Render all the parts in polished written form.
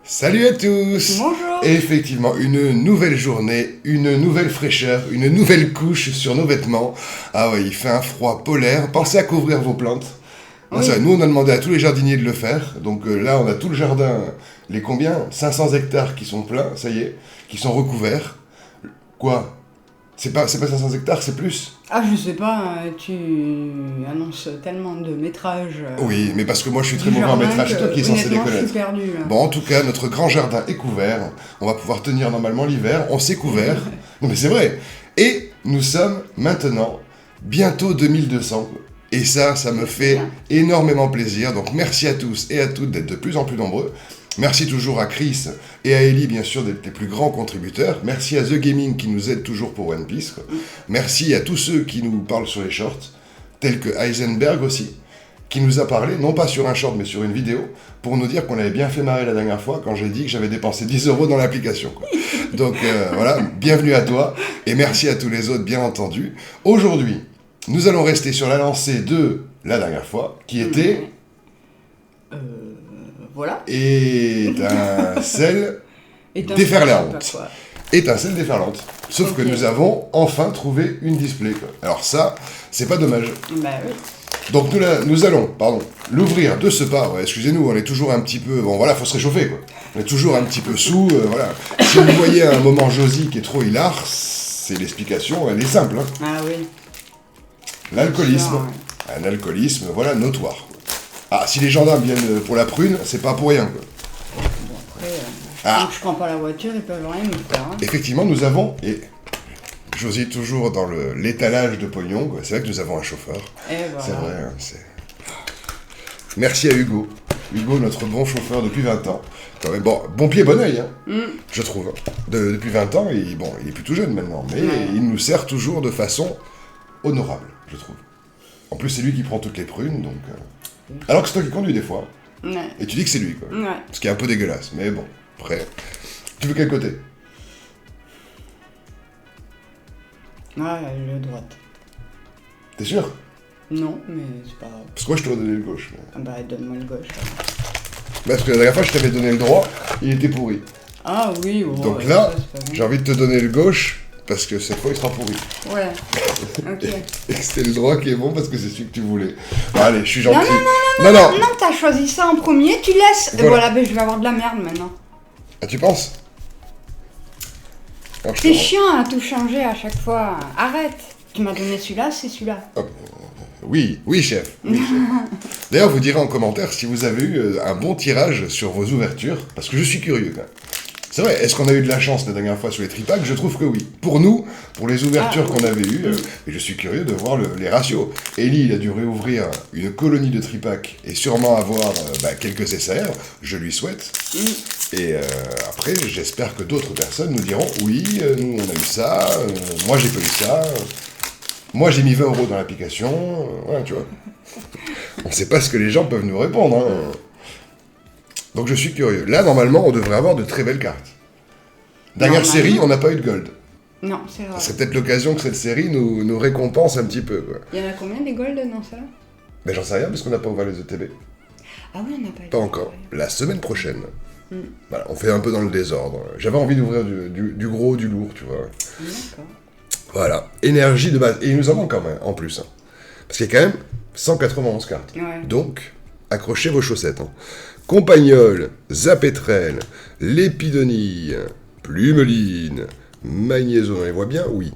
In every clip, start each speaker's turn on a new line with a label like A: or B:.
A: Salut à tous.
B: Bonjour.
A: Et effectivement, une nouvelle journée, une nouvelle fraîcheur, une nouvelle couche sur nos vêtements. Ah ouais, il fait un froid polaire. Pensez à couvrir vos plantes. Non,
B: Oui.
A: c'est vrai, nous, on a demandé à tous les jardiniers de le faire. Donc là, on a tout le jardin, les combien 500 hectares qui sont pleins, ça y est, qui sont recouverts. Quoi? C'est pas 500 hectares, c'est plus?
B: Ah, je sais pas, tu annonces tellement de métrages.
A: Oui, mais parce que moi, je suis très
B: du
A: mauvais en
B: jardin
A: métrage, c'est toi
B: que,
A: qui es censé les
B: honnêtement, je
A: connaître.
B: suis perdue. Là.
A: Bon, en tout cas, notre grand jardin est couvert. On va pouvoir tenir normalement l'hiver. On s'est couvert. Non, mais c'est vrai. Et nous sommes maintenant bientôt 2200. Et ça me fait énormément plaisir. Donc, merci à tous et à toutes d'être de plus en plus nombreux. Merci toujours à Chris et à Ellie, bien sûr, d'être les plus grands contributeurs. Merci à The Gaming qui nous aide toujours pour One Piece. Quoi. Merci à tous ceux qui nous parlent sur les shorts, tels que Heisenberg aussi, qui nous a parlé, non pas sur un short, mais sur une vidéo, pour nous dire qu'on avait bien fait marrer la dernière fois quand j'ai dit que j'avais dépensé 10 € dans l'application. Quoi. Donc voilà, bienvenue à toi, et merci à tous les autres, bien entendu. Aujourd'hui, nous allons rester sur la lancée de la dernière fois, qui était...
B: Voilà.
A: Étincelle
B: Éteins-
A: déferlante.
B: je sais pas quoi.
A: Étincelle déferlante. Sauf
B: Ok.
A: que nous avons enfin trouvé une display. Quoi. Alors ça, c'est pas dommage.
B: Bah oui.
A: Donc nous allons, l'ouvrir de ce pas. Ouais, excusez-nous, on est toujours un petit peu... Bon voilà, faut se réchauffer quoi. On est toujours un petit peu sous, voilà. Si vous voyez un moment Josie qui est trop hilar, c'est l'explication, elle est simple. Hein.
B: Ah oui.
A: L'alcoolisme.
B: Sûr,
A: Un alcoolisme, voilà, notoire. Ah, si les gendarmes viennent pour la prune, c'est pas pour rien quoi.
B: Bon, après,
A: Ah.
B: tant que je prends pas la voiture, ils peuvent rien me faire. Hein.
A: Effectivement, nous avons, et Josie toujours dans l'étalage de pognon, quoi. C'est vrai que nous avons un chauffeur.
B: Et voilà.
A: C'est vrai, hein, c'est... Merci à Hugo. Hugo, notre bon chauffeur depuis 20 ans. Quand même, bon pied, bon oeil, hein, je trouve. Hein. Depuis 20 ans, il est plus tout jeune maintenant, mais
B: Ouais.
A: il nous sert toujours de façon honorable, je trouve. En plus, c'est lui qui prend toutes les prunes, donc... Alors que c'est toi qui conduis des fois,
B: Ouais.
A: et tu dis que c'est lui, quoi.
B: Ouais.
A: Ce qui est un peu dégueulasse, mais bon, après... Tu veux quel côté?
B: Ouais, le droite.
A: T'es sûr?
B: Non, mais c'est pas grave.
A: Parce que moi, je t'aurais donné le gauche. mais-
B: Ah bah, donne-moi le gauche.
A: Parce que la dernière fois, je t'avais donné le droit, il était pourri.
B: Ah oui, ouais.
A: Donc là,
B: ça, c'est pas
A: j'ai envie de te donner le gauche, parce que cette fois, il sera pourri.
B: bon. Ouais. Ok.
A: Et c'était le droit qui est bon, parce que c'est celui que tu voulais. Bon, allez, je suis
B: Non,
A: gentil.
B: non,
A: non.
B: Non, t'as choisi ça en premier, tu laisses.
A: Voilà.
B: Voilà, ben je vais avoir de la merde maintenant.
A: Ah, tu penses? Alors, je te
B: C'est
A: rends-
B: chiant à tout changer à chaque fois. Arrête. Tu m'as donné celui-là, c'est celui-là.
A: Oui, chef. Oui, chef. D'ailleurs, vous direz en commentaire si vous avez eu un bon tirage sur vos ouvertures, parce que je suis curieux, quand même. C'est vrai, est-ce qu'on a eu de la chance la dernière fois sur les tripacks? Je trouve que oui. Pour nous, pour les ouvertures
B: Ah,
A: qu'on avait eues, et je suis curieux de voir les ratios. Ellie, il a dû réouvrir une colonie de tripacks et sûrement avoir quelques SAR, je lui souhaite. Et après, j'espère que d'autres personnes nous diront oui, nous on a eu ça, moi j'ai pas eu ça, moi j'ai mis 20 € dans l'application, voilà, tu vois. On sait pas ce que les gens peuvent nous répondre. Hein. Donc je suis curieux. Là, normalement, on devrait avoir de très belles cartes. Dernière
B: Normalement.
A: série, on n'a pas eu de gold.
B: Non, c'est vrai.
A: C'est peut-être l'occasion que cette série nous récompense un petit peu. Quoi.
B: Il y en a combien des golds dans ça?
A: Mais j'en sais rien parce qu'on n'a pas ouvert les ETB.
B: Ah oui, on n'a pas eu.
A: Pas encore. La semaine prochaine. Voilà, on fait un peu dans le désordre. J'avais envie d'ouvrir du gros, du lourd, tu vois.
B: D'accord.
A: Voilà. Énergie de base. Et il nous en manque quand même, en plus. Hein. Parce qu'il y a quand même 191 cartes.
B: Ouais.
A: Donc, accrochez vos chaussettes. Hein. Compagnol, Zapétrel, Lépidonie, Plumeline, Magnéso, on les voit bien? Oui.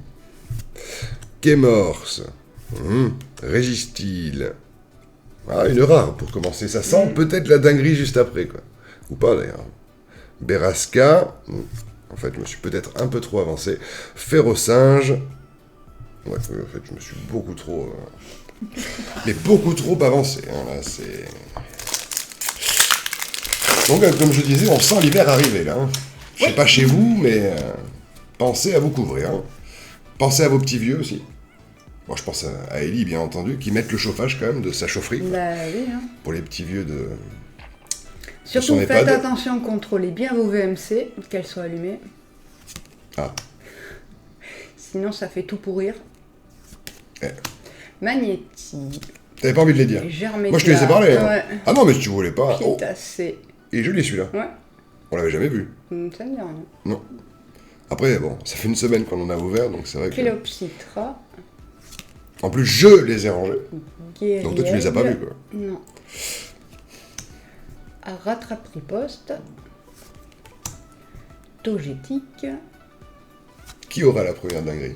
A: Kémorse, Régistil. Ah, une rare pour commencer. Ça sent peut-être la dinguerie juste après, quoi. Ou pas d'ailleurs. Berasca. En fait, je me suis peut-être un peu trop avancé. Ferrosinge. Ouais, en fait, je me suis beaucoup trop... mais beaucoup trop avancé. Hein, là, c'est... Donc, comme je disais, on sent l'hiver arriver, là. Hein. Je sais pas chez vous, mais pensez à vous couvrir. Hein. Pensez à vos petits vieux aussi. Moi, je pense à Ellie, bien entendu, qui mettent le chauffage, quand même, de sa chaufferie. Quoi,
B: Bah oui, hein.
A: pour les petits vieux de...
B: Surtout,
A: son
B: faites
A: EHPAD.
B: attention, contrôlez bien vos VMC, qu'elles soient allumées.
A: Ah.
B: Sinon, ça fait tout pourrir.
A: Eh.
B: Magnétique.
A: T'avais pas envie de les dire.
B: Germédia.
A: Moi, je te laissais parler. Hein.
B: Ouais.
A: Ah non, mais si tu voulais pas... Oh,
B: Pitacé.
A: il est joli, celui-là.
B: Ouais.
A: On l'avait jamais vu.
B: Ça me dit rien.
A: Non. Après, bon, ça fait une semaine qu'on en a ouvert, donc c'est vrai que...
B: Cléopsitra.
A: En plus, je les ai rangés. Donc toi, tu les as pas vus, quoi.
B: Non. Rattrapriposte. Togétique.
A: Qui aura la première dinguerie?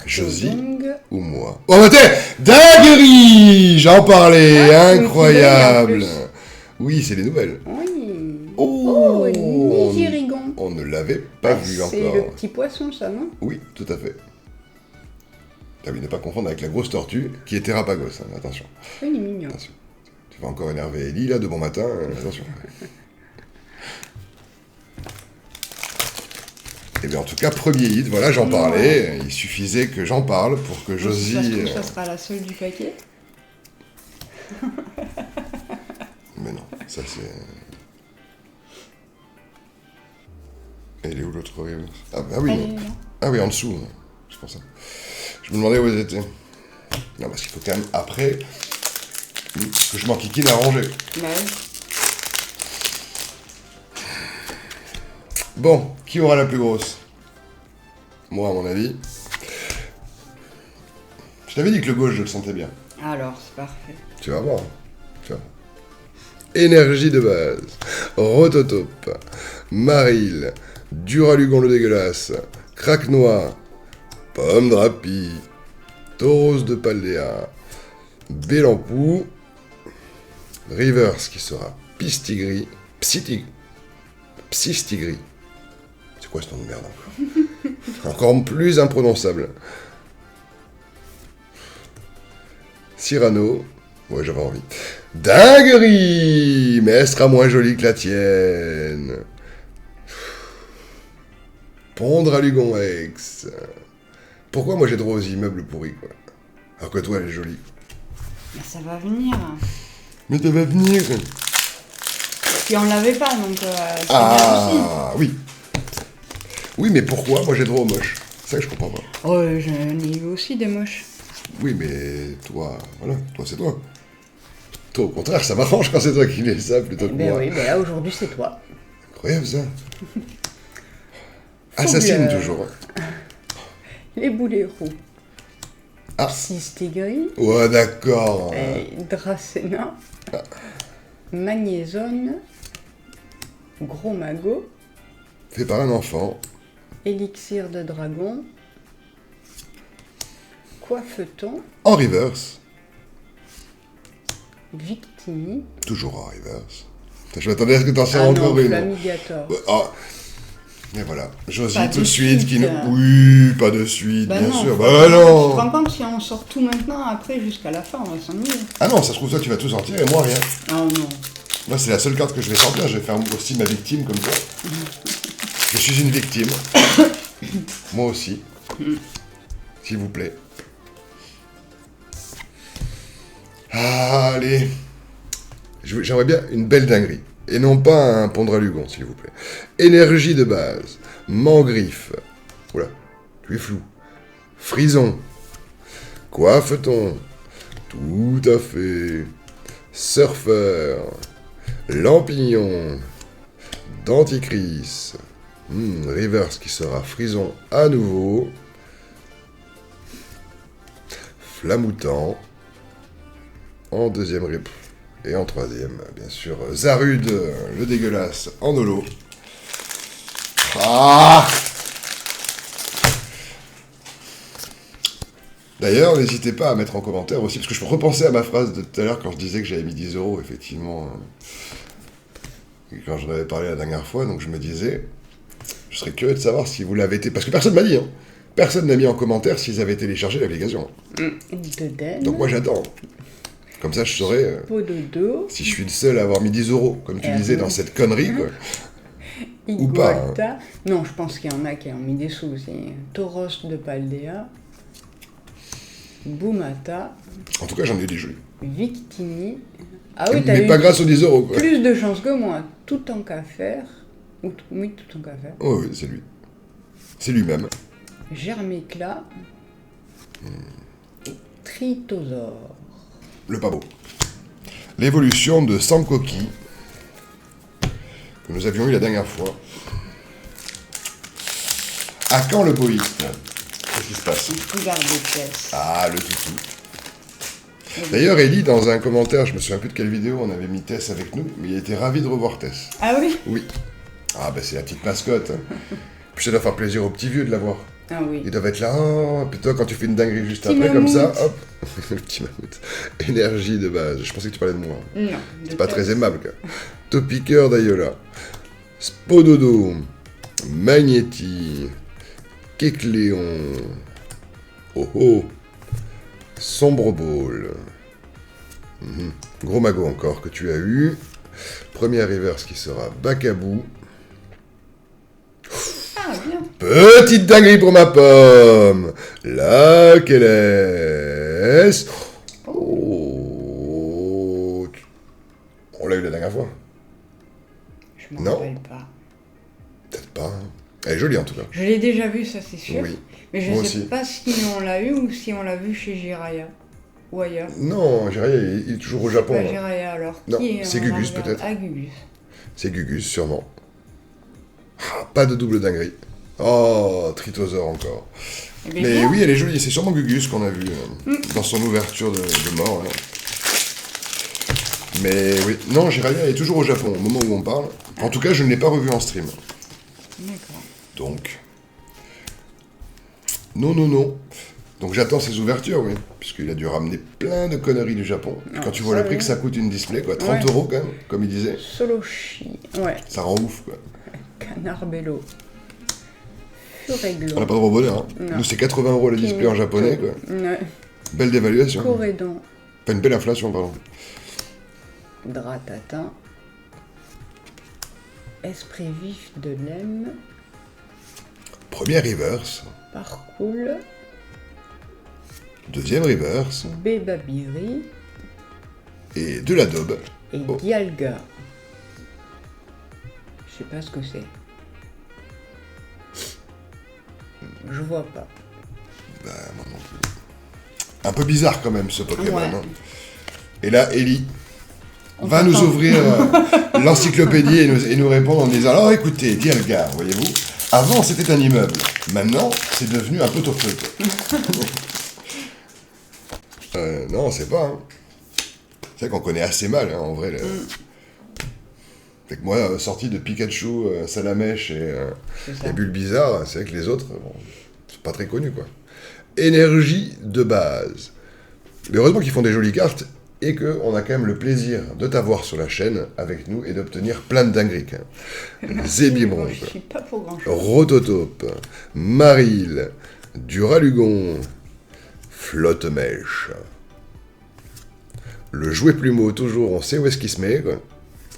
A: Josie
B: Archéodongue.
A: ou moi? Oh, bah t'es dinguerie! J'en parlais, incroyable! Oui, c'est les nouvelles.
B: Oui.
A: Oh,
B: Oh, Nigirigon.
A: on ne l'avait pas vu
B: C'est
A: encore.
B: le petit poisson, ça, non?
A: Oui, tout à fait. Ah oui, ne pas confondre avec la grosse tortue qui est Terrapagos, hein, attention.
B: Oui, il est mignon.
A: Attention. Tu vas encore énerver Ellie, là, de bon matin, attention. Et bien en tout cas, premier hit, voilà, j'en parlais, il suffisait que j'en parle pour que Josie...
B: Ça se trouve, ça sera la seule du paquet.
A: Mais non, ça c'est... Elle est où l'autre rêve? Ah bah oui,
B: Elle est
A: non.
B: là.
A: Ah oui, en dessous, c'est pour ça. Je me demandais où elles étaient. Non, parce qu'il faut quand même, après, que je m'enquiquine à ranger.
B: Bah oui.
A: Bon, qui aura la plus grosse? Moi, à mon avis. Je t'avais dit que le gauche, je le sentais bien.
B: Alors, c'est parfait.
A: Tu vas voir. Tu vas voir. Énergie de base. Rototope. Maril. Duralugon le dégueulasse. Craque noir. Pomme drapi. Tauros de Paldea. Bélampou. Rivers qui sera Pistigris. Psystigris. C'est quoi ce nom de merde encore? Encore plus imprononçable. Cyrano. Ouais, j'avais envie. Dinguerie! Mais elle sera moins jolie que la tienne. Pondre à Lugon X. Pourquoi moi j'ai droit aux immeubles pourris, quoi? Alors que toi, elle est jolie.
B: Mais ça va venir.
A: Mais ça va venir.
B: Puis on l'avait pas, donc c'est bien aussi.
A: Ah, oui. Oui, mais pourquoi moi j'ai droit aux moches? C'est ça que je comprends pas.
B: Oh, j'en ai eu aussi des moches.
A: Oui, mais toi, voilà, toi c'est toi. Toi, au contraire, ça m'arrange quand c'est toi qui fais ça plutôt que
B: Ben
A: moi.
B: oui, ben là aujourd'hui c'est toi.
A: Incroyable ça. Assassine toujours.
B: Les boulets roux.
A: Ah.
B: Psystigris.
A: Ouais, d'accord.
B: Dracena. Magnézone. Gros magot.
A: Fait par un enfant.
B: Élixir de dragon. Coiffeton.
A: En reverse.
B: Victini.
A: Toujours en reverse. Putain, je m'attendais à ce que t'en sors
B: Ah
A: encore
B: non,
A: une.
B: Flamigator.
A: Ouais, ah. Et voilà. Josie
B: Pas
A: tout
B: de
A: de suite
B: suite.
A: qui nous... Oui, pas de suite,
B: Bah
A: bien
B: non,
A: sûr.
B: faut
A: Bah
B: pas- Tu te
A: non.
B: rends compte si on sort tout maintenant, après jusqu'à la fin, on va s'ennuyer.
A: Ah non, ça se trouve, toi tu vas tout sortir et moi rien.
B: Oh non.
A: Moi c'est la seule carte que je vais sortir. Je vais faire aussi ma victime comme ça. Je suis une victime. Moi aussi. S'il vous plaît. Allez. J'aimerais bien une belle dinguerie. Et non pas un Pondralugon, s'il vous plaît. Énergie de base. Mangriffe. Oula, tu es flou. Frison. Coiffeton. Tout à fait. Surfeur. Lampignon. Denticris. Rivers qui sera Frison à nouveau. Flamoutant. En deuxième rip. Et en troisième, bien sûr, Zarud, le dégueulasse, en holo. Ah! D'ailleurs, n'hésitez pas à mettre en commentaire aussi, parce que je repensais à ma phrase de tout à l'heure quand je disais que j'avais mis 10 €, effectivement. Quand j'en avais parlé la dernière fois, donc je me disais, je serais curieux de savoir si vous l'avez été. Parce que personne m'a dit, hein. Personne n'a mis en commentaire s'ils avaient téléchargé l'application.
B: Dedans.
A: Donc moi j'attends. Comme ça je saurais
B: Peau de dos.
A: si je suis le seul à avoir mis 10 €, comme tu disais dans cette connerie, quoi. Ou pas, hein.
B: Igualta. Non, je pense qu'il y en a qui ont mis des sous aussi. Tauros de Paldea. Boumata.
A: En tout cas j'en ai eu des jolis.
B: Victini. Ah oui, t'as
A: Mais
B: eu
A: pas grâce aux 10 €, quoi.
B: plus de chance que moi. Tout en qu'à faire. Oui, tout en qu'à faire.
A: Oh oui, c'est lui. C'est lui-même.
B: Germécla. Tritosaure.
A: Le pas beau. L'évolution de Sankoki. que nous avions eu la dernière fois. À quand le poït? Qu'est-ce qui se passe?
B: Regarde les pièces.
A: Ah, le toutou. D'ailleurs, Ellie, dans un commentaire, je me souviens plus de quelle vidéo, on avait mis Tess avec nous, mais il était ravi de revoir Tess.
B: Ah oui?
A: Oui. Ah, ben c'est la petite mascotte. Hein. Puis ça doit faire plaisir aux petits vieux de la voir.
B: Ah oui.
A: Ils doivent être là, oh, puis toi, quand tu fais une dinguerie juste
B: Petit
A: après, comme ça,
B: mammouth.
A: hop, le petit mammouth. Énergie de base. Je pensais que tu parlais de moi.
B: Non.
A: C'est pas très aimable, quoi. Topiqueur d'Ayola. Spododo. Magnéti. Kekléon. Oh oh. Sombre Ball. Gros magot encore que tu as eu. Premier reverse qui sera Bacabou.
B: Ah bien.
A: Petite dinguerie pour ma pomme. Laquelle est-ce? Oh. On l'a eu la dernière fois.
B: Je m'en
A: Non.
B: rappelle pas.
A: Peut-être pas. Hein. Elle est jolie en tout cas.
B: Je l'ai déjà vu, ça c'est sûr.
A: Oui.
B: Mais je
A: Moi
B: sais
A: aussi.
B: pas si on l'a eu ou si on l'a vu chez Jiraya. Ou ailleurs.
A: Non, Jiraya, il est toujours au Japon.
B: Pas
A: hein.
B: Jiraya alors.
A: Non,
B: Qui est
A: c'est
B: en
A: Gugus,
B: arrière?
A: peut-être.
B: Ah, Gugus.
A: C'est Gugus, sûrement. Ah, pas de double dinguerie. Oh, Tritosaur encore.
B: Eh bien,
A: Mais
B: bien.
A: oui, elle est jolie. C'est sûrement Gugus qu'on a vu dans son ouverture de mort. Là. Mais oui, non, Jiraya est toujours au Japon au moment où on parle. En tout cas, je ne l'ai pas revu en stream.
B: D'accord.
A: Donc, non. Donc j'attends ses ouvertures, oui. Puisqu'il a dû ramener plein de conneries du Japon. Puis
B: Ah,
A: quand tu vois
B: ça,
A: le prix
B: oui.
A: que ça coûte une display, quoi, 30
B: Ouais.
A: euros quand même, comme il disait,
B: Soloshi. Ouais.
A: ça rend ouf, quoi.
B: Canarbello.
A: On
B: Furéglon.
A: n'a pas de gros bonheur. Hein.
B: Non.
A: Nous, c'est 80 euros le display en japonais, quoi.
B: Ouais.
A: Belle dévaluation.
B: Corédon.
A: Enfin, une belle inflation, pardon.
B: Dratata. Esprit vif de Lem.
A: Première reverse,
B: Parcoul.
A: deuxième reverse,
B: Bébabiri.
A: et de la daube.
B: Et
A: Oh.
B: Dialga. Je sais pas ce que c'est. Je vois pas.
A: Bah, moi non plus. Un peu bizarre quand même, ce Pokémon.
B: Ouais.
A: Hein. Et là, Ellie
B: On
A: va nous
B: t'entend.
A: ouvrir l'encyclopédie et nous répondre en disant, alors écoutez, Dialga, voyez-vous, avant c'était un immeuble, maintenant c'est devenu un pot-au-feu. Non, c'est pas. Hein. C'est vrai qu'on connaît assez mal, hein, en vrai. Fait que moi, sorti de Pikachu, Salamèche
B: C'est
A: et
B: ça.
A: Bulbizarre, c'est vrai que les autres, bon, c'est pas très connu, quoi. Énergie de base. Mais heureusement qu'ils font des jolies cartes et qu'on a quand même le plaisir de t'avoir sur la chaîne avec nous et d'obtenir plein de dingueries. Hein. Zébibronze,
B: Je suis pas pour grand chose.
A: Rototope, Maril, Duralugon, Flotte-Mèche. Le jouet plumeau, toujours, on sait où est-ce qu'il se met, quoi.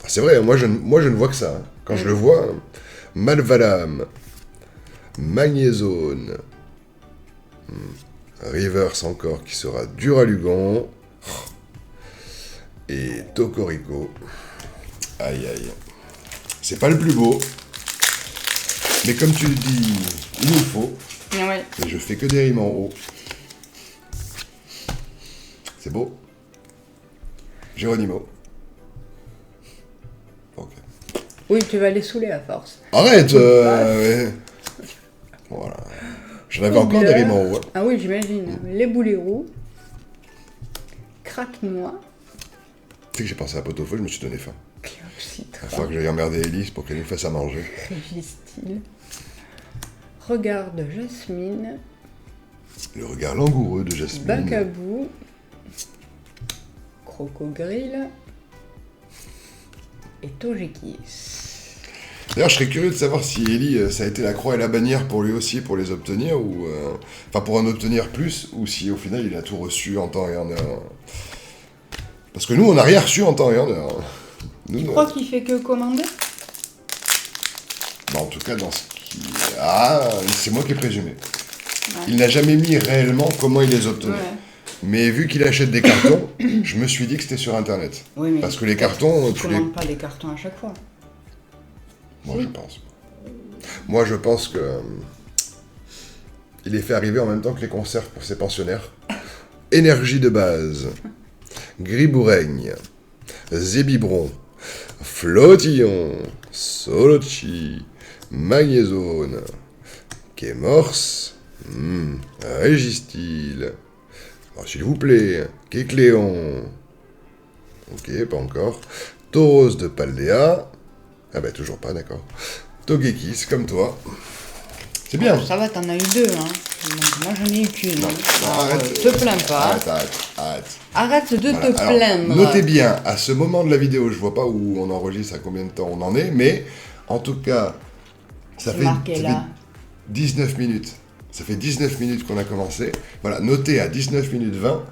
A: C'est vrai, moi je ne vois que ça. Hein. Quand je le vois, Malvalam, Magnézone, Reverse encore, qui sera Duralugon, et Tocorico. Aïe aïe. C'est pas le plus beau, mais comme tu le dis, il nous faut,
B: Ouais.
A: et je fais que des rimes en haut. C'est beau. Géronimo. Ok.
B: Oui, tu vas les saouler à force.
A: Arrête ouais. Voilà. J'en avais encore des rimes en haut. Hein.
B: Ah oui, j'imagine. Les boulets roux. Craque-moi.
A: Tu sais que j'ai pensé à pot-au-feu, je me suis donné faim. Il va
B: Cléopsitra.
A: falloir que j'aille emmerder Elise pour qu'elle nous fasse à manger.
B: Régistile. Regard de Jasmine.
A: Le regard langoureux de Jasmine.
B: Bacabou. Crocogrill. Et Togekiss.
A: D'ailleurs, je serais curieux de savoir si Ellie, ça a été la croix et la bannière pour lui aussi, pour les obtenir, ou... Enfin, pour en obtenir plus, ou si au final il a tout reçu en temps et en heure. Parce que nous, on n'a rien reçu en temps et en heure. Nous,
B: Tu crois qu'il fait que commander?
A: bah, en tout cas, dans ce qui... Ah, c'est moi qui ai présumé.
B: Ouais.
A: Il n'a jamais mis réellement comment il les obtenait.
B: Ouais.
A: Mais vu qu'il achète des cartons, je me suis dit que c'était sur Internet.
B: Oui, mais
A: Parce que les cartons,
B: tu
A: tu les...
B: commandes pas les cartons à chaque fois.
A: Moi, je pense. Moi, je pense que... il est fait arriver en même temps que les conserves pour ses pensionnaires. Énergie de base. Griboureigne. Zébibron. Flottillon, Solochi, Magnézone, Quai-Morse, Régistil, alors, s'il vous plaît, Quai-Cléon, ok, pas encore, Tauros de Paldea, ah ben toujours pas, d'accord, Togekiss, comme toi, c'est bien.
B: Ça va, t'en as eu deux, hein. Moi, j'en ai eu qu'une.
A: Non, arrête.
B: Te plains pas.
A: Arrête.
B: Arrête de
A: Voilà.
B: te
A: Alors,
B: plaindre.
A: notez bien, à ce moment de la vidéo, je vois pas où on enregistre, à combien de temps on en est, mais en tout cas, ça
B: C'est
A: fait
B: marqué là.
A: 19 minutes. Ça fait 19 minutes qu'on a commencé. Voilà, notez à 19 minutes 20,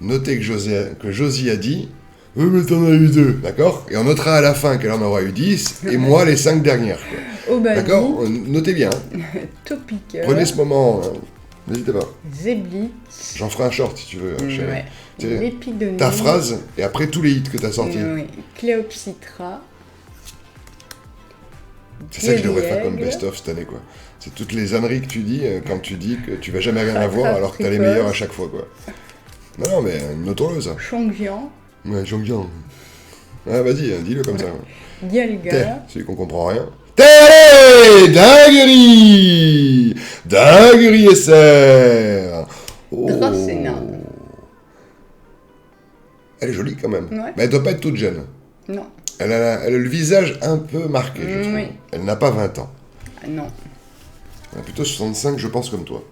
A: notez que Josie a dit « Oui, mais t'en as eu deux », d'accord? Et on notera à la fin qu'elle en aura eu 10, et moi les 5 dernières. Quoi.
B: Obali,
A: D'accord? Notez bien.
B: Topiqueur,
A: Prenez ce moment, n'hésitez pas.
B: Zéblitz,
A: J'en ferai un short si tu veux, chérie.
B: ouais.
A: Tu sais,
B: L'épigonie,
A: ta phrase, et après tous les hits que t'as sortis.
B: oui. Cléopsitra,
A: C'est ça que je devrais faire comme
B: Guéliègue,
A: best-of cette année, quoi. C'est toutes les âneries que tu dis quand tu dis que tu vas jamais rien
B: Rattrape
A: avoir alors que t'as les
B: précoce.
A: meilleurs à chaque fois, quoi. Non, mais notons-le, ça.
B: Chongjian,
A: Ouais, Jean-Jean. Ah, vas-y, dis-le comme ça.
B: Dialga,
A: T'es, celui qu'on comprend rien. T'es dinguerie Dinguerie SR
B: Dracena.
A: Elle est jolie quand même.
B: Ouais.
A: Mais elle doit pas être toute jeune.
B: non,
A: Elle a le visage un peu marqué, je trouve.
B: Oui.
A: Elle n'a pas 20 ans.
B: ah non.
A: Elle a plutôt 65, je pense, comme toi.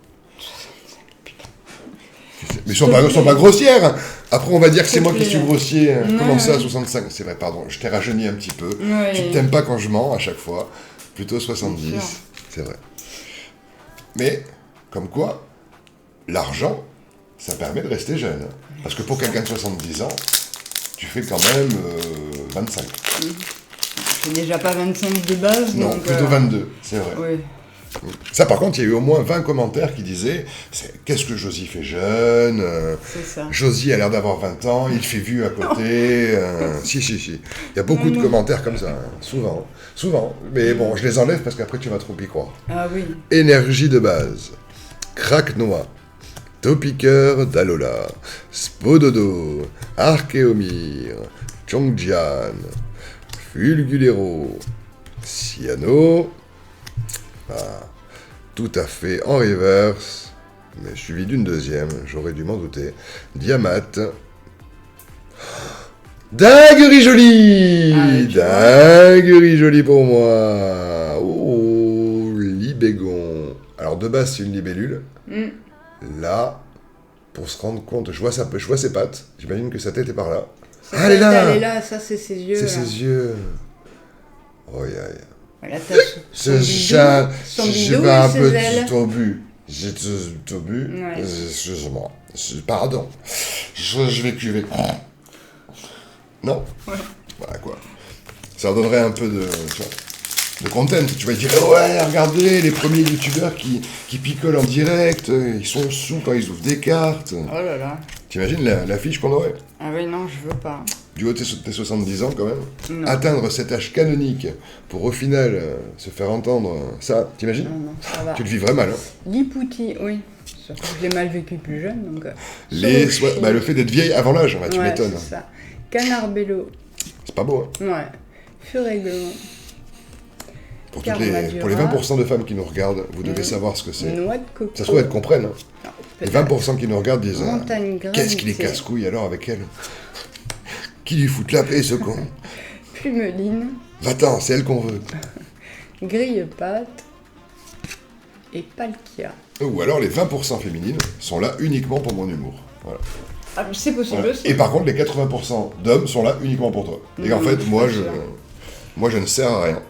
A: Mais
B: S'il
A: ils
B: te
A: sont
B: plaît.
A: pas grossières. Hein. Après, on va dire que c'est
B: S'il te
A: moi qui
B: plaît.
A: suis grossier.
B: Non,
A: Comment ça,
B: oui.
A: 65? C'est vrai, pardon. Je t'ai rajeuni un petit peu.
B: Oui.
A: Tu t'aimes pas quand je mens à chaque fois. Plutôt 70.
B: Bien sûr.
A: C'est vrai. Mais, comme quoi, l'argent, ça permet de rester jeune. Hein. Parce que pour quelqu'un de 70 ans, tu fais quand même 25.
B: C'est déjà pas 25 de base,
A: Non,
B: donc...
A: plutôt 22, c'est vrai.
B: Oui.
A: Ça, par contre, il y a eu au moins 20 commentaires qui disaient qu'est-ce que Josie fait jeune
B: C'est ça.
A: Josie a l'air d'avoir 20 ans, il fait vieux à côté. Si. Il y a beaucoup de commentaires comme ça, hein. Souvent. Mais bon, je les enlève parce qu'après tu vas trop y croire.
B: Ah oui.
A: Énergie de base. Crack-noix. Topiqueur d'Alola. Spododo. Archéomir. Chongjian. Fulgulero. Cyano. Ah, tout à fait en reverse, mais suivi d'une deuxième, j'aurais dû m'en douter. Diamat. Dinguerie jolie
B: Ah, tu vois.
A: Dinguerie jolie pour moi. Oh, libégon. Alors de base c'est une libellule. Là, pour se rendre compte, je vois ses pattes, j'imagine que sa tête est par là.
B: C'est
A: Ah, elle est
B: ça,
A: là
B: Elle est là, ça c'est ses yeux.
A: C'est
B: là.
A: ses yeux. Oh, aïe.
B: Là, t'as
A: C'est
B: son
A: ça,
B: son
A: j'ai
B: bidou
A: pas
B: et
A: un peu
B: ses ailes.
A: trop bu. J'ai trop bu.
B: Ouais.
A: Excuse-moi. Pardon. Je vais cuver. Non.
B: Ouais.
A: Voilà quoi. Ça leur donnerait un peu de content. Tu vas dire, ouais, regardez, les premiers youtubeurs qui picolent en direct, ils sont sous quand ils ouvrent des cartes.
B: Oh là là.
A: T'imagines l'affiche qu'on aurait?
B: Ah oui, non, je veux pas.
A: Du haut de tes 70 ans quand même.
B: Non.
A: Atteindre cet âge canonique pour au final se faire entendre, ça, t'imagines?
B: Non, ça va.
A: Tu le vivrais mal, hein.
B: Lipouti, oui. Surtout que je l'ai mal vécu plus jeune, donc...
A: Le fait d'être vieille avant l'âge, tu
B: ouais,
A: m'étonnes.
B: c'est ça. Canarbello,
A: C'est pas beau, hein.
B: ouais. Furéglon,
A: Pour
B: Carmadura.
A: les 20% de femmes qui nous regardent, vous devez savoir ce que c'est.
B: noix de coco.
A: Ça se trouve, elles comprennent. Hein.
B: Non,
A: Les
B: peut-être.
A: 20% qui nous regardent disent
B: Montagne
A: qu'est-ce qu'il est
B: gravité.
A: casse-couille alors avec elle? Qui lui fout la paix, ce con?
B: Plumeline,
A: Va-t'en, c'est elle qu'on veut.
B: grille-pâte et palkia.
A: Ou alors les 20% féminines sont là uniquement pour mon humour. Voilà.
B: Ah, c'est possible
A: Voilà.
B: aussi.
A: Et par contre, les 80% d'hommes sont là uniquement pour toi. Et en fait, moi, je ne sers à rien.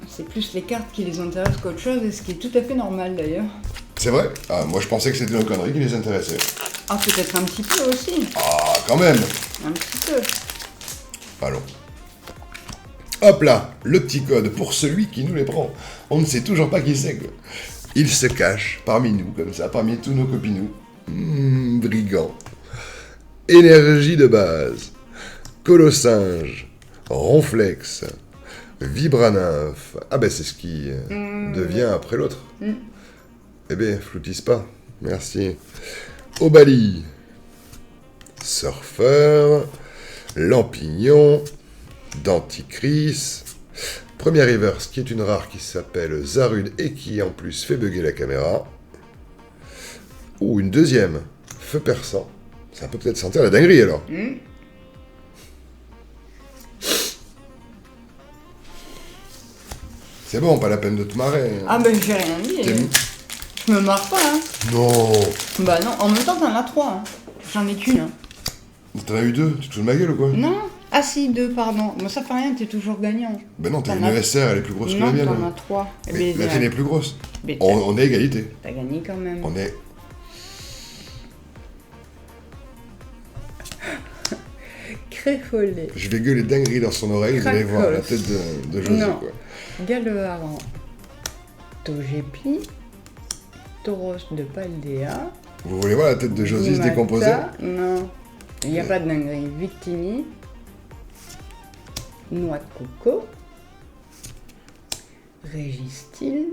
B: C'est plus les cartes qui les intéressent qu'autre chose, et ce qui est tout à fait normal d'ailleurs.
A: C'est vrai? Ah, moi, je pensais que c'était nos conneries qui les intéressaient.
B: Ah, peut-être un petit peu aussi.
A: Ah, quand même!
B: Un petit peu.
A: Allons. Hop là, le petit code pour celui qui nous les prend. On ne sait toujours pas qui c'est. Quoi. Il se cache parmi nous, comme ça, parmi tous nos copinous. Brigand. Énergie de base. Colossinge. Ronflex. Vibranymphe. Ah ben c'est ce qui devient après l'autre. Eh bien, floutisse pas. Merci. Obali. Surfeur. Lampignon. Denticris. Première reverse qui est une rare qui s'appelle Zarud et qui en plus fait bugger la caméra. Ou une deuxième, Feu perçant. Ça peut peut-être sentir la dinguerie alors. C'est bon, pas la peine de te marrer.
B: Ah ben j'ai rien dit. Je me marre pas, hein.
A: Non.
B: Bah non, en même temps t'en as 3. Hein. J'en ai qu'une. Hein.
A: T'en as eu 2, tu te fous de ma gueule ou quoi?
B: Non. Ah si, 2, pardon. Bon ça fait rien, t'es toujours gagnant.
A: Ben non, t'as
B: T'en
A: une
B: as-
A: ESR, elle est plus grosse que la
B: Non,
A: mienne.
B: t'en as 3.
A: Mais la tienne est plus grosse.
B: Mais
A: On est égalité.
B: t'as gagné quand même.
A: On est...
B: Créfollet.
A: Je vais gueuler dinguerie dans son oreille, vous allez voir la tête de José,
B: Non.
A: quoi.
B: Galeharan. Togepi. Tauros de Paldea.
A: Vous voulez voir la tête de Josie se
B: Gumata.
A: décomposer?
B: Non. Il n'y a pas de dinguerie. Victini. Noix de coco. Régistil.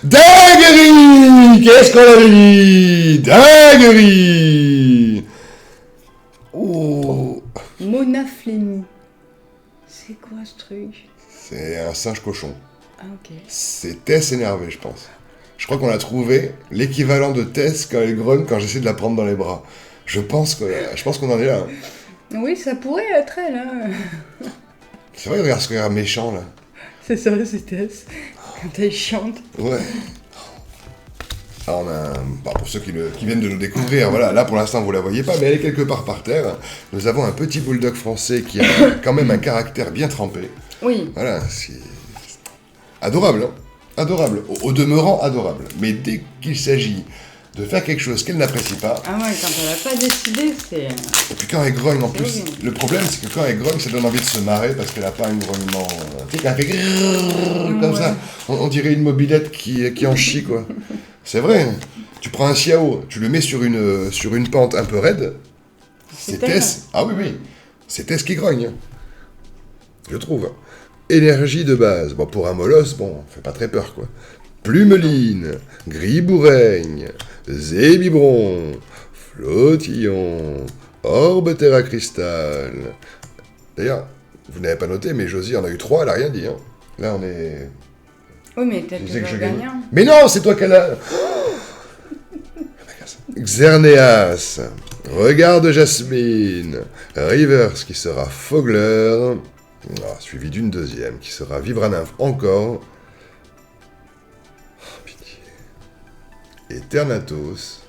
A: Dinguerie! Qu'est-ce qu'on avait dit? Dinguerie! Oh!
B: Monaflémie. C'est quoi ce truc?
A: C'est un singe cochon.
B: Ah ok.
A: C'est Tess énervé, je pense. Je crois qu'on a trouvé l'équivalent de Tess quand elle grogne quand j'essaie de la prendre dans les bras. Je pense qu'on en est là. Hein.
B: Oui, ça pourrait être elle. Hein.
A: C'est vrai, regarde ce regard méchant là.
B: C'est ça, c'est Tess. Quand elle chante.
A: Ouais. Alors on a pour ceux qui viennent de nous découvrir, voilà, là pour l'instant vous la voyez pas, mais elle est quelque part par terre. Nous avons un petit bulldog français qui a quand même un caractère bien trempé.
B: Oui.
A: Voilà, c'est adorable, hein. Adorable, au demeurant adorable. Mais dès qu'il s'agit de faire quelque chose qu'elle n'apprécie pas,
B: Ah ouais, quand elle a pas décidé, c'est...
A: et puis quand elle grogne en plus,
B: horrible.
A: le problème c'est que quand elle grogne, ça donne envie de se marrer parce qu'elle a pas un grognement... Tu sais, quand elle fait grrrr comme
B: Ouais.
A: ça, on dirait une mobilette qui en chie, quoi. C'est vrai, tu prends un Xiao, tu le mets sur une pente un peu raide, c'est
B: C'est
A: Tess. Ah oui, oui, c'est Tess qui grogne. Je trouve. Énergie de base. Bon, pour un molosse, bon, fait pas très peur, quoi. Plumeline, Griboureigne, Zébibron, Flottillon, Orbe Terra Cristal. D'ailleurs, vous n'avez pas noté, mais Josie en a eu 3, elle a rien dit. Hein. Là, on est...
B: Oui, mais t'es
A: Je disais que
B: toujours
A: je gagne.
B: gagnant.
A: Mais non, c'est toi qu'elle a... Xerneas, Regard de Jasmine, Rivers qui sera Fogler, suivi d'une deuxième qui sera Vivre nymphe encore, pitié, et Ternatos.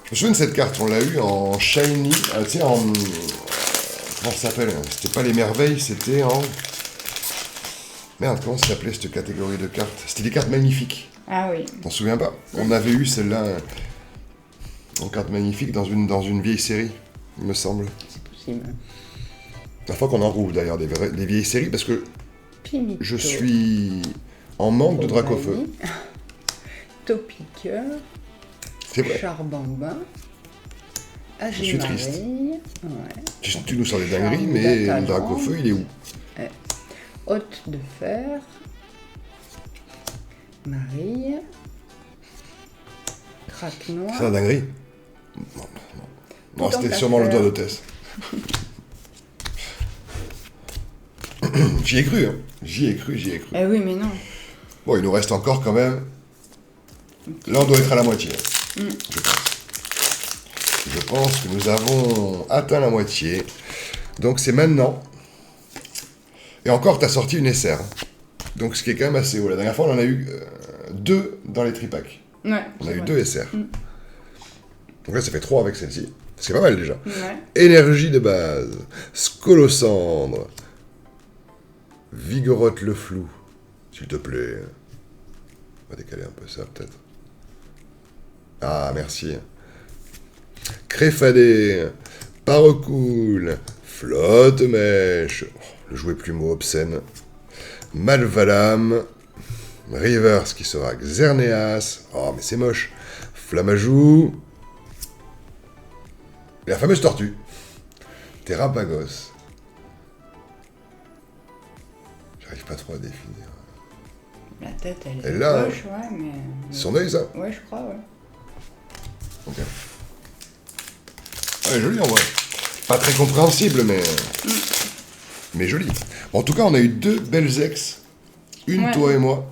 A: Je me souviens de cette carte, on l'a eu en shiny, tu sais, en... comment ça s'appelle? C'était pas les merveilles, c'était en... Merde, comment ça s'appelait cette catégorie de cartes? C'était des cartes magnifiques.
B: Ah oui.
A: T'en souviens pas? On avait eu celle-là en carte magnifique dans une vieille série, il me semble.
B: C'est possible.
A: La fois qu'on en rouvre d'ailleurs des vieilles séries parce que
B: Pimito.
A: je suis en manque de Dracofeu.
B: Topiqueur.
A: C'est vrai.
B: Charbambin.
A: Je suis triste.
B: Ouais.
A: Tu nous sors des dingueries, mais le Dracofeu, il est où?
B: Hôte de fer. Marie. Craque noir.
A: C'est la dinguerie? Non,
B: Tout en
A: c'était sûrement le
B: affaire.
A: doigt de Tess. J'y ai cru, hein. J'y ai cru.
B: Eh oui, mais non.
A: Bon, il nous reste encore quand même... Là, on doit être à la moitié, je pense. Je pense que nous avons atteint la moitié. Donc, c'est maintenant. Et encore, t'as sorti une SR. Donc, ce qui est quand même assez haut. La dernière fois, on en a eu 2 dans les tripacks.
B: Ouais.
A: On a
B: c'est
A: eu
B: vrai.
A: 2 SR. Donc là, ça fait 3 avec celle-ci. C'est pas mal, déjà.
B: Ouais.
A: Énergie de base. Scolocendre. Vigorote le flou. S'il te plaît. On va décaler un peu ça, peut-être. Ah, merci. Créfadé. Parocool. Flotte mèche. Oh, le jouet plumeau obscène. Malvalam. Rivers qui sera Xerneas. Oh, mais c'est moche. Flamajou. Et la fameuse tortue. Terrapagos. J'arrive pas trop à définir.
B: La tête, elle
A: Elle
B: est
A: là,
B: gauche, ouais, mais...
A: Son œil, ça?
B: Ouais, je crois, ouais.
A: Ok. Elle est jolie en vrai. Pas très compréhensible, mais joli. Bon, en tout cas, on a eu 2 belles ex. Une,
B: Ouais.
A: toi et moi.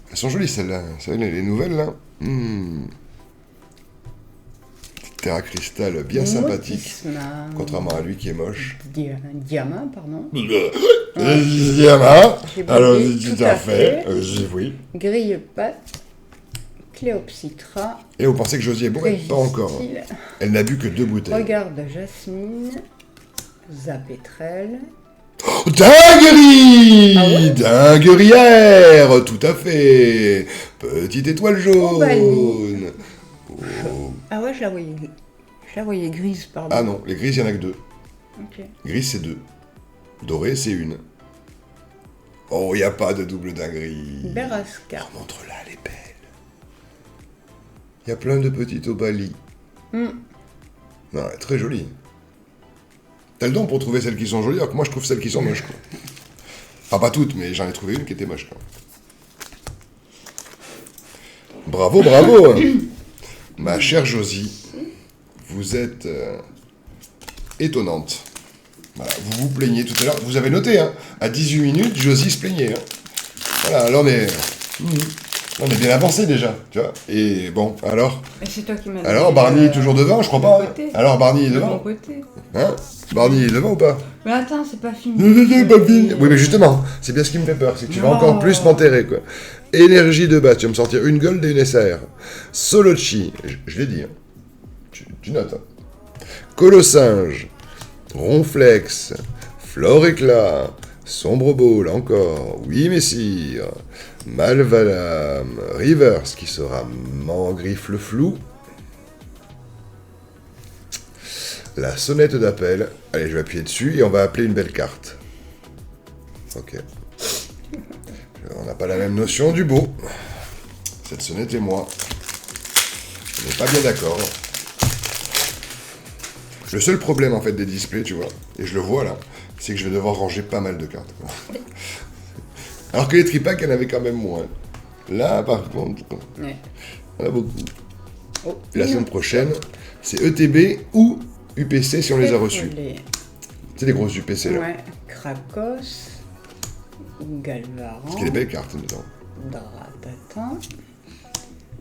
A: Elles sont jolies, celles-là. Vous savez, les nouvelles, là. Petite terre à cristal bien sympathique.
B: Motisma.
A: Contrairement à lui qui est moche.
B: Diamant, pardon.
A: Diamant.
B: J'ai
A: Alors,
B: oublié,
A: tout à fait. Oui.
B: Grille pâte. Cléopsitra.
A: Et vous pensez que Josie est bourrée? Pas encore.
B: Régistyle,
A: Elle n'a bu que 2 bouteilles.
B: Regard de Jasmine. Zapétrel.
A: Oh, dinguerie!
B: Ah ouais?
A: Dinguerière, tout à fait. Petite étoile jaune.
B: Bali.
A: Oh.
B: Ah ouais, je la voyais grise, pardon.
A: Ah non, les grises, il y en a que 2.
B: Ok.
A: Grise, c'est 2. Doré, c'est 1. Oh, il n'y a pas de double dinguerie.
B: Berasca.
A: Oh, montre-la, elle est belle. Il y a plein de petites Obali. Non, elle est très jolie. T'as le don pour trouver celles qui sont jolies, alors que moi je trouve celles qui sont moches, quoi. Enfin, pas toutes, mais j'en ai trouvé une qui était moche, quoi. Bravo, bravo, hein. Ma chère Josie, vous êtes étonnante. Voilà, vous vous plaignez tout à l'heure. Vous avez noté, hein, à 18 minutes, Josie se plaignait. Hein. Voilà, là on est bien avancé déjà, tu vois. Et bon, alors
B: Mais c'est toi qui m'as dit.
A: Alors, Barney est toujours devant, je crois pas.
B: mon
A: Hein.
B: côté.
A: Alors, Barney est
B: De mon
A: devant.
B: côté.
A: Hein Barney est devant ou pas?
B: Mais attends, c'est pas fini.
A: Pas fini. Oui, mais justement, c'est bien ce qui me fait peur, c'est que tu vas
B: Non.
A: encore plus m'enterrer, quoi. Énergie de base, tu vas me sortir une gold et une SAR. Solochi, je l'ai dit, hein. Tu notes. Hein. Colossinge, Ronflex, Flore-Éclat, Sombre Ball encore, oui messire, Malvalam, Rivers qui sera Mangrifle Flou, la sonnette d'appel, allez je vais appuyer dessus et on va appeler une belle carte. Ok. On n'a pas la même notion du beau. Cette sonnette et moi, on n'est pas bien d'accord. Le seul problème en fait des displays, tu vois, et je le vois là, c'est que je vais devoir ranger pas mal de cartes. Quoi. Alors que les tripacks, il y en avait quand même moins. Là, par contre,
B: Ouais.
A: on a beaucoup.
B: Oh,
A: Et la semaine prochaine, c'est ETB ou UPC si on les a reçus. C'est des grosses UPC là.
B: Ouais. Krakos. Galvaran.
A: Parce qu'il y a des belles cartes dedans.
B: Dratatan.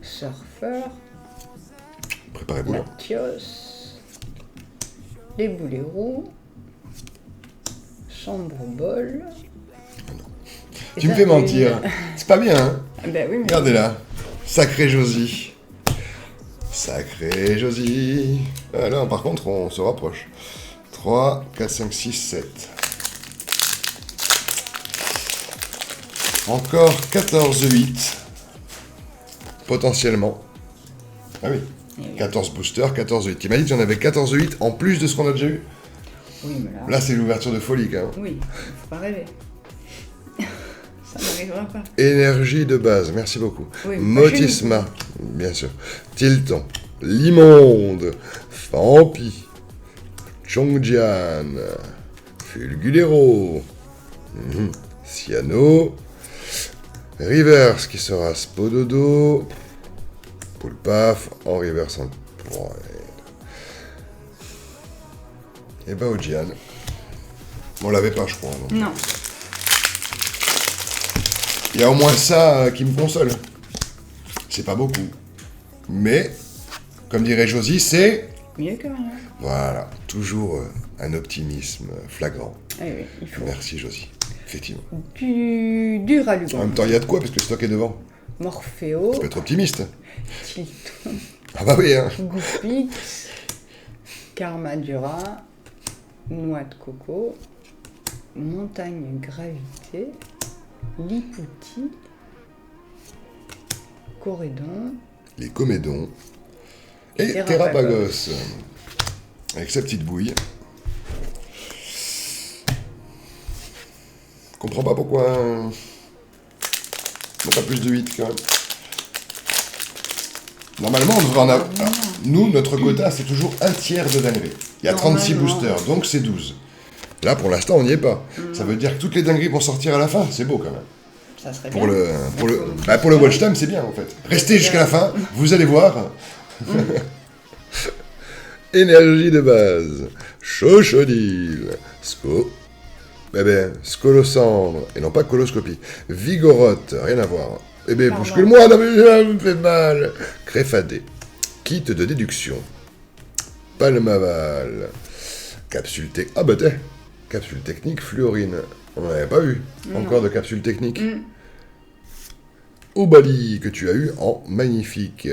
B: Surfeur.
A: Préparez-vous là.
B: Latios. Les boulets roux. Sombre bol. Et
A: Tu me
B: ça,
A: fais
B: c'est
A: mentir. C'est pas bien, hein.
B: Ah ben oui, mais...
A: Regardez là. Sacré Josie. Sacré Josie. Ah, là, par contre, on se rapproche. 3, 4, 5, 6, 7. Encore 14, 8. Potentiellement. Ah oui.
B: Eh oui.
A: 14 boosters, 14, 8. Tu m'as dit qu'il y en avait 14, 8 en plus de ce qu'on a déjà eu.
B: Oui, mais là...
A: Là, c'est l'ouverture de folie quand même.
B: Oui, faut pas rêver. Ça n'arrivera pas.
A: Énergie de base, merci beaucoup.
B: Oui,
A: Motisma, bien sûr. Tilton, Limonde, Fampi, Chongjian, Fulgulero, Ciano, Rivers qui sera Spododo, Poulpaf, en Rivers en... Et Baojian. On l'avait pas, je crois. Non.
B: Non.
A: Il y a au moins ça qui me console. C'est pas beaucoup. Mais, comme dirait Josie, c'est...
B: Mieux que rien.
A: Voilà, toujours un optimisme flagrant.
B: Eh oui, il faut.
A: Merci Josie, effectivement.
B: Du
A: En
B: Ralugan.
A: même temps, il y a de quoi, parce que le stock est devant.
B: Morpheo.
A: Tu peux être optimiste.
B: Tilton.
A: Ah bah oui, hein.
B: Goupix. Karmadura. Noix de coco. Montagne gravité. Lipouti. Corédon.
A: Les comédons. Et
B: Terrapagos.
A: Terrapagos. Avec sa petite bouille. Je comprends pas pourquoi... on n'a pas plus de 8 quand même. Normalement, on devrait en avoir... Alors, nous, notre quota, c'est toujours un tiers de dingueries. Il y a 36
B: Normalement.
A: boosters, donc c'est 12. Là, pour l'instant, on n'y est pas. Ça veut dire que toutes les dingueries vont sortir à la fin. C'est beau quand même.
B: Ça serait
A: Pour
B: bien.
A: le watch time, c'est bien en fait. Restez jusqu'à la fin, vous allez voir. Énergie de base. Chochodile. Scolocendre. Et non pas coloscopie. Vigorote. Rien à voir. Eh ben,
B: Pardon.
A: bouscule-moi, non mais ça me fait mal. Créfadé. Kit de déduction. Palmaval. Capsule technique. Ah bah t'es. Capsule technique, fluorine. On n'en avait pas vu.
B: Non.
A: Encore de capsule technique.
B: Mm.
A: Obali que tu as eu en magnifique.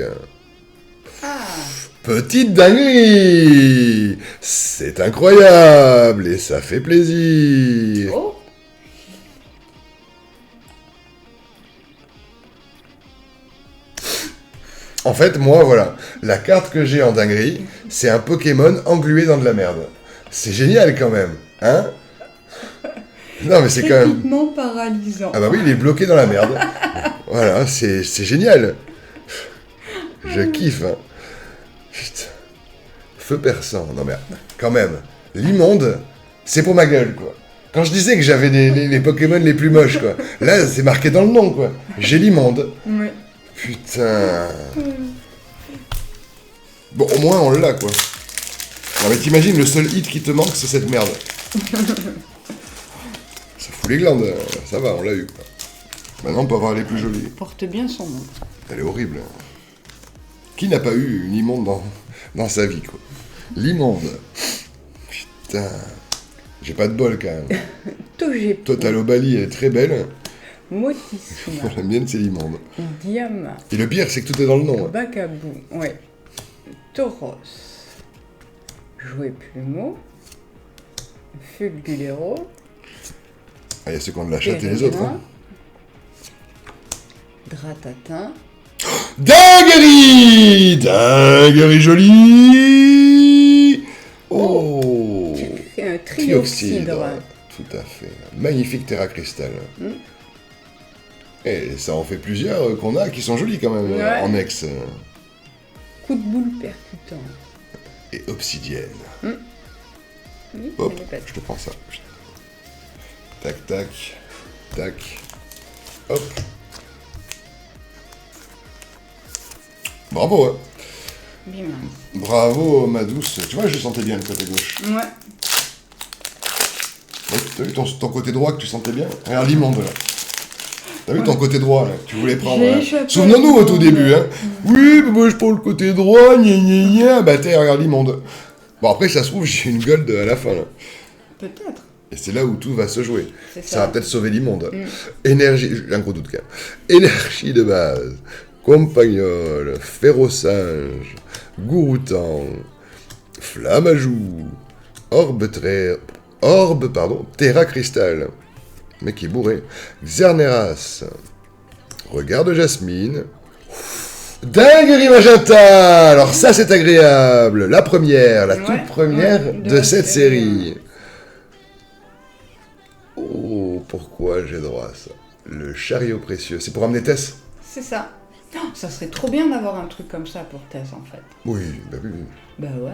B: Ah,
A: Petite dinguerie. C'est incroyable et ça fait plaisir.
B: oh,
A: En fait, moi, voilà, la carte que j'ai en dinguerie, c'est un Pokémon englué dans de la merde. C'est génial quand même, hein? Non, mais c'est quand même...
B: techniquement paralysant.
A: Ah bah oui, il est bloqué dans la merde. Voilà, c'est génial. Je kiffe, hein. Putain. Feu perçant. Non mais, quand même, l'immonde, c'est pour ma gueule, quoi. Quand je disais que j'avais les Pokémon les plus moches, quoi. Là, c'est marqué dans le nom, quoi. J'ai l'immonde.
B: Oui.
A: Putain. Bon, au moins, on l'a, quoi. Non mais t'imagines, le seul hit qui te manque, c'est cette merde. Ça fout les glandes. Ça va, on l'a eu, quoi. Maintenant, on peut avoir les plus jolies.
B: Porte bien son nom.
A: Elle est horrible. Qui n'a pas eu une immonde dans sa vie, quoi? L'immonde. Putain. J'ai pas de bol, quand même.
B: Togepi.
A: Total Obali, elle est très belle.
B: Motissima.
A: La mienne, c'est l'immonde.
B: Diama.
A: Et le pire, c'est que tout est dans le nom. Hein.
B: Bacabou. Ouais. Tauros. Jouet Plumeau. Fulgulero.
A: Ah, il y a ceux qui ont de la chatte et les autres. Hein.
B: Dratatin.
A: Dinguerie! Dinguerie jolie! Oh!
B: Un
A: Trioxydre.
B: trioxydre.
A: Tout à fait. Magnifique Terra Cristal.
B: Mm.
A: Et ça en fait plusieurs qu'on a qui sont jolis quand même
B: Ouais.
A: en ex.
B: Coup de boule percutant.
A: Et obsidienne.
B: Oui,
A: Hop,
B: elle est belle.
A: je te prends ça. Tac, tac, tac. Hop. Bravo, hein.
B: Bien mince.
A: Bravo, ma douce. Tu vois, je sentais bien le côté gauche.
B: Ouais.
A: Ouais, t'as vu ton côté droit que tu sentais bien? Regarde l'immonde, là. T'as vu ton côté droit, là, que tu voulais prendre,
B: J'ai
A: hein.
B: échappé
A: Souvenons-nous
B: à
A: au tout
B: l'immonde.
A: début, hein. Oui, mais moi je prends le côté droit, gna gna gna. Bah t'es, regarde l'immonde. Bon, après, ça se trouve, j'ai une gold à la fin, là.
B: Peut-être.
A: Et c'est là où tout va se jouer.
B: C'est
A: Ça va
B: ça.
A: peut-être sauver l'immonde.
B: Mm.
A: Énergie, j'ai un gros doute quand même. Énergie de base. Compagnol, Férocinge, Gouroutan, Flamme à joue, Terra Cristal. Le mec qui est bourré. Xerneras, Regard de Jasmine. Dinguerie Magenta. Alors ça c'est agréable. La première, la
B: Ouais,
A: toute première
B: ouais,
A: de
B: la
A: cette
B: série.
A: série. Oh, pourquoi j'ai droit à ça? Le chariot précieux. C'est pour amener Tess?
B: C'est ça. Oh, ça serait trop bien d'avoir un truc comme ça pour Tess en fait.
A: Oui, bah oui.
B: Bah ouais.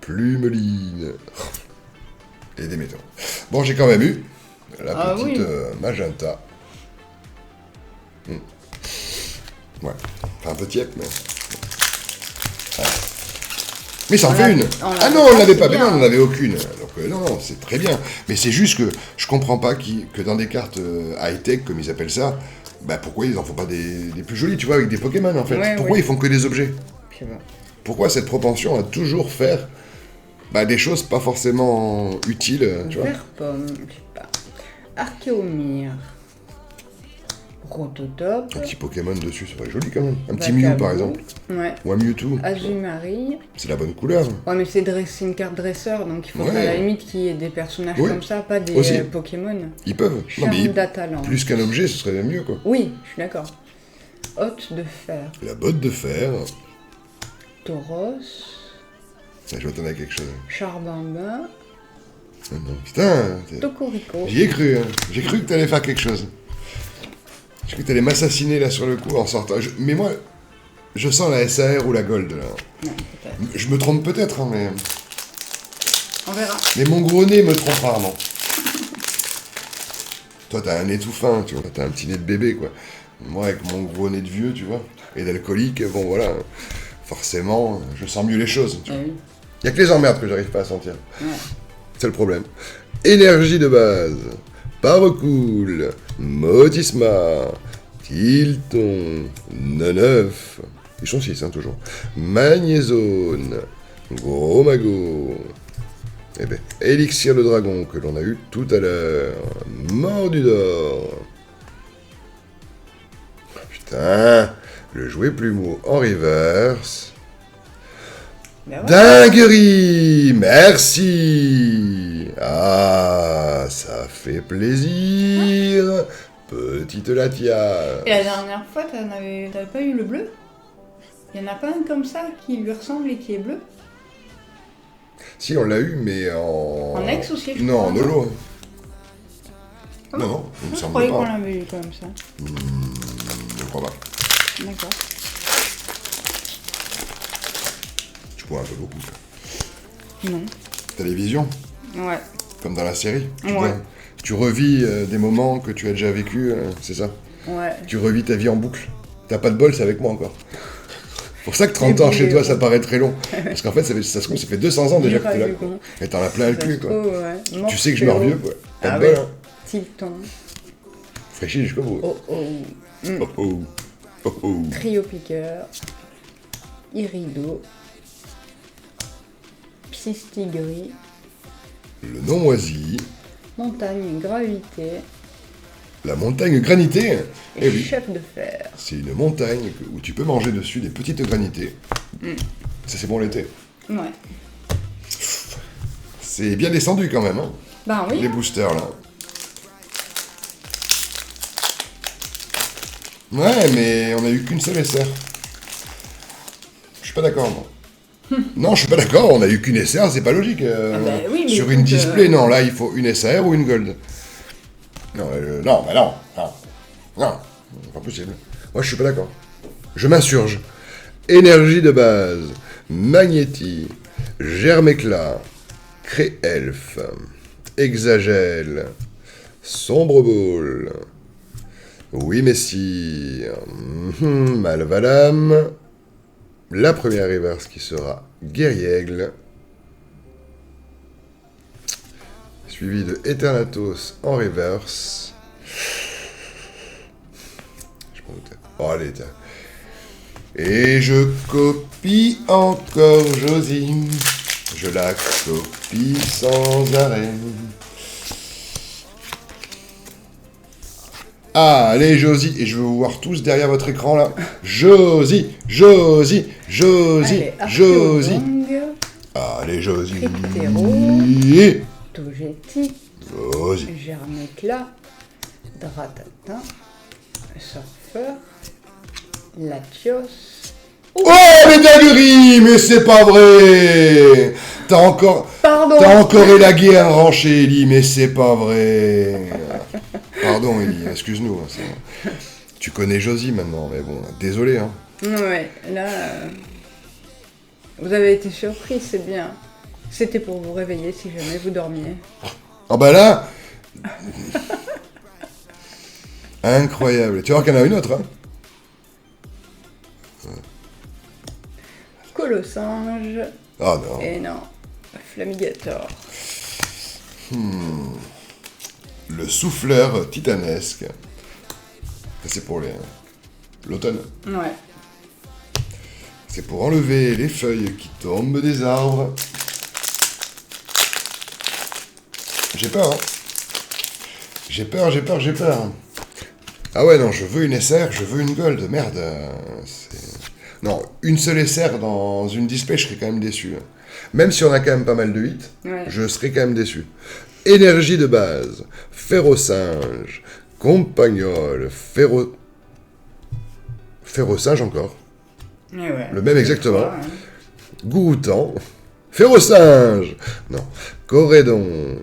A: Plumeline. Et des métaux. Bon, j'ai quand même eu la
B: Ah
A: petite
B: oui.
A: magenta. Ouais. Enfin, un peu tiède, mais... Ouais. Mais ça en
B: On
A: fait
B: l'a-
A: une.
B: on l'a-
A: Ah non, on l'avait pas.
B: c'est
A: Mais non,
B: bien.
A: on n'en avait aucune. Donc non, c'est très bien. Mais c'est juste que je comprends pas que dans des cartes high-tech, comme ils appellent ça, bah pourquoi ils en font pas des plus jolies, tu vois, avec des Pokémon en fait.
B: Ouais,
A: Pourquoi
B: oui.
A: ils font que des objets?
B: Je sais pas.
A: Pourquoi cette propension à toujours faire des choses pas forcément utiles, tu vois?
B: Vert pomme, je sais pas. Archéomire. Rototope.
A: Un petit Pokémon dessus, ça serait joli quand même. Un petit
B: Vacabou.
A: Mew par exemple.
B: Ouais.
A: Ou un Mewtwo.
B: Azumarill.
A: C'est la bonne couleur.
B: Ouais, mais c'est une carte dresseur, donc il faut
A: Ouais.
B: à la limite qu'il y ait des personnages
A: Oui.
B: comme ça, pas des
A: Aussi.
B: Pokémon.
A: Ils peuvent. Non, mais
B: Charme d'Atalan.
A: plus qu'un objet, ce serait mieux quoi.
B: Oui, je suis d'accord. Hôte de fer.
A: La botte de fer.
B: Tauros.
A: Ça, je m'attendais à quelque chose.
B: Charbamba.
A: Ah non, putain,
B: Tocorico.
A: j'y ai cru. Hein. J'ai cru que t'allais faire quelque chose. J'ai cru que t'allais m'assassiner là sur le coup en sortant. Mais moi, je sens la SAR ou la Gold là.
B: Non, peut-être.
A: Je me trompe peut-être, hein,
B: On verra.
A: mais mon gros nez me trompe rarement. Toi, t'as un nez tout fin, tu vois. T'as un petit nez de bébé, quoi. Moi, avec mon gros nez de vieux, tu vois, et d'alcoolique, bon, voilà. Forcément, je sens mieux les choses, tu vois.
B: oui.
A: Y a que les emmerdes que j'arrive pas à sentir.
B: Ouais.
A: C'est le problème. Énergie de base. Parocool. Motisma. Tilton. Neuf. Ils sont 6, hein, toujours. Magnézone. Gros magot. Eh ben, élixir de dragon que l'on a eu tout à l'heure. Mordu d'or. Putain. Le jouet plumeau en reverse.
B: Ben voilà.
A: Dinguerie. Merci. Ah, ça fait plaisir. Petite Latia.
B: Et la dernière fois, t'avais pas eu le bleu? Il y en a pas un comme ça qui lui ressemble et qui est bleu?
A: Si, on l'a eu, mais en...
B: En ex aussi, je
A: Non,
B: crois.
A: en holo.
B: Ah
A: Non,
B: bon
A: non, il me
B: Je
A: semble
B: croyais qu'on
A: pas.
B: l'avait eu comme ça.
A: Je crois pas.
B: D'accord.
A: Tu bois un peu beaucoup. Quoi.
B: Non.
A: Télévision,
B: Ouais.
A: comme dans la série.
B: Ouais.
A: Tu revis des moments que tu as déjà vécu, c'est ça.
B: Ouais.
A: Tu revis ta vie en boucle. T'as pas de bol, c'est avec moi encore. C'est pour ça que 30 ans
B: Et
A: chez toi,
B: puis,
A: ça paraît très long. Parce qu'en fait, ça se trouve, ça fait 200 ans déjà que t'es là.
B: Vu
A: Quoi.
B: con.
A: Et t'en as plein le
B: Ça
A: cul,
B: se
A: quoi.
B: trouve, ouais.
A: Tu sais que je meurs vieux, quoi. Pas
B: Ah
A: de bol,
B: ouais.
A: hein.
B: Tilton.
A: Fraîchi jusqu'au bout.
B: Oh oh.
A: Oh oh. Oh oh.
B: Trio piqueur. Irido. Pistigris.
A: Le non moisi.
B: Montagne gravité.
A: La montagne granitée.
B: Et
A: Eh oui.
B: chef de fer.
A: C'est une montagne où tu peux manger dessus des petites granités. Ça, c'est bon l'été.
B: Ouais.
A: C'est bien descendu quand même, hein,
B: Ben oui.
A: les boosters là. Ouais, mais on a eu qu'une seule SR. Je suis pas d'accord, moi. Non, je suis pas d'accord, on a eu qu'une SR, c'est pas logique.
B: Ah bah oui, mais
A: sur
B: écoute,
A: une display, non, là, il faut une SR ou une Gold. Non, non, bah non, non, non, pas possible. Moi, je suis pas d'accord. Je m'insurge. Énergie de base, Magnéti, Germéclat, Cré-Elfe, Exagèle, Sombre Ball, Oui Messire, Malvalam, la première reverse qui sera Guerriègle, suivi de Eternatos en reverse. Je m'en doutais. Oh, allez, tiens. Et je copie encore Josie. Je la copie sans arrêt. Ah, allez, Josie. Et je veux vous voir tous derrière votre écran, là. Josie, Josie, Josie,
B: Allez,
A: Josie.
B: Archéodongue,
A: Allez, Josie.
B: Cryptéro. Togetti.
A: Josie.
B: Germéclat. Dratatin. Surfeur. Latios.
A: Oh, mais dinguerie. Mais c'est pas vrai. T'as encore élagué un rancher, Ellie, mais c'est pas vrai. Pardon, Ellie, excuse-nous. Hein, tu connais Josie maintenant, mais bon, désolé. Hein.
B: Ouais, là. Vous avez été surpris, c'est bien. C'était pour vous réveiller si jamais vous dormiez.
A: Ah bah là. Incroyable. Tu vas voir qu'il y en a une autre. Hein.
B: Colossange.
A: Ah non.
B: Et non. Flamigator.
A: Le souffleur titanesque. Ça, c'est pour l'automne.
B: Ouais.
A: C'est pour enlever les feuilles qui tombent des arbres. J'ai peur, hein. J'ai peur. Ah ouais, non, je veux une SR, je veux une Gold. Merde. Non, une seule SR dans une display, je serais quand même déçu. Hein. Même si on a quand même pas mal de hits,
B: Ouais.
A: je serais quand même déçu. Énergie de base. Ferrosinge. Compagnol. Ferrosinge encore.
B: Ouais.
A: Le même exactement.
B: Ouais.
A: Gouroutan, Férocinge, non, Corédon,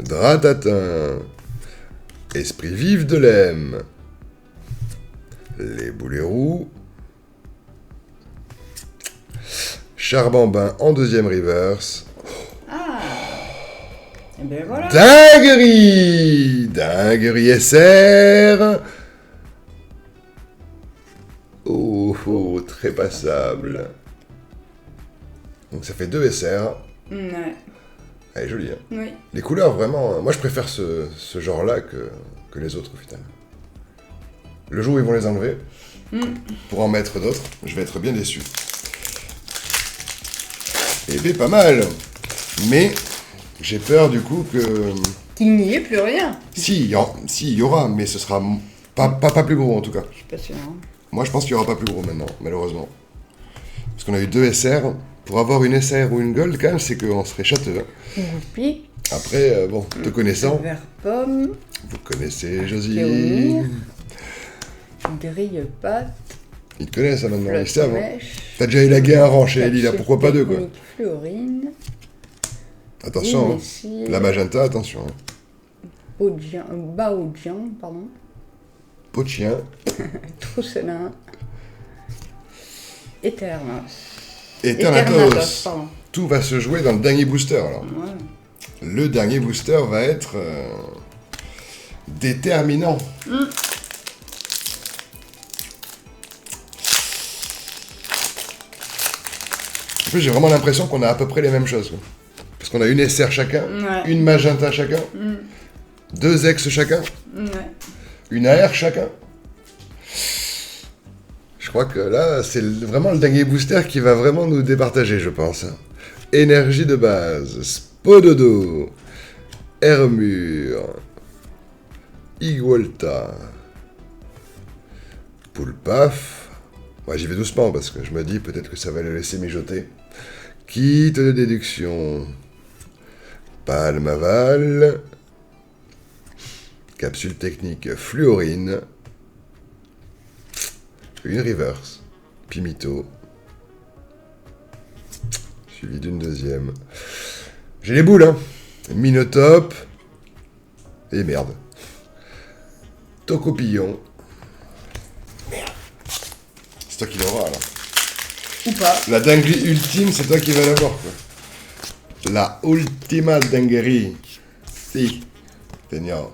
A: Dratatin, Esprit vif de l'Em, les boulets roux, Charbambin en deuxième reverse,
B: Ah. Ben voilà.
A: Dinguerie SR. Oh, très passable. Donc ça fait 2 SR.
B: Ouais.
A: Elle est jolie, hein.
B: Oui.
A: Les couleurs, vraiment, moi je préfère ce genre-là que les autres au final. Le jour où ils vont les enlever, pour en mettre d'autres, je vais être bien déçu. Eh bien, pas mal. Mais j'ai peur du coup que...
B: Qu'il n'y ait plus rien.
A: Si, il y aura, mais ce sera pas plus gros en tout cas.
B: Je suis pas sûre. Hein.
A: Moi je pense qu'il n'y aura pas plus gros maintenant, malheureusement. Parce qu'on a eu 2 SR. Pour avoir une SR ou une Gold, quand même, c'est qu'on serait châteux. Hein.
B: Youpi.
A: Après, bon, te connaissant,
B: Vert pomme.
A: vous connaissez Josie.
B: Théomir. Grille pâte.
A: Ils te connaissent ça maintenant, ils
B: Flotte
A: savent. Hein.
B: mèche.
A: T'as déjà élagué un rang chez Ellie, là, pourquoi pas 2 quoi.
B: Technique Fluorine.
A: Attention, hein.
B: Immessil.
A: La magenta, attention. Hein.
B: Baojian, pardon.
A: Pot de chien.
B: Trousselin. Eternos.
A: Eternatos.
B: Pardon.
A: Tout va se jouer dans le dernier booster alors.
B: Ouais.
A: Le dernier booster va être déterminant. En plus, j'ai vraiment l'impression qu'on a à peu près les mêmes choses. Quoi. Parce qu'on a une SR chacun,
B: Ouais.
A: une magenta chacun, 2 X chacun,
B: Ouais.
A: une AR chacun. Je crois que là, c'est vraiment le dernier booster qui va vraiment nous départager, je pense. Énergie de base, Spododo, Hermure, Igualta, Poulpaf. Moi, j'y vais doucement parce que je me dis peut-être que ça va le laisser mijoter. Kit de déduction, Palmaval, capsule technique Fluorine, une reverse, Pimito, suivi d'une deuxième. J'ai les boules, hein. Minotop, et merde. Tocopillon. Merde. C'est toi qui l'auras, là.
B: Ou pas.
A: La dinguerie ultime, c'est toi qui vas l'avoir, quoi. La ultima dinguerie. Si. Seigneur.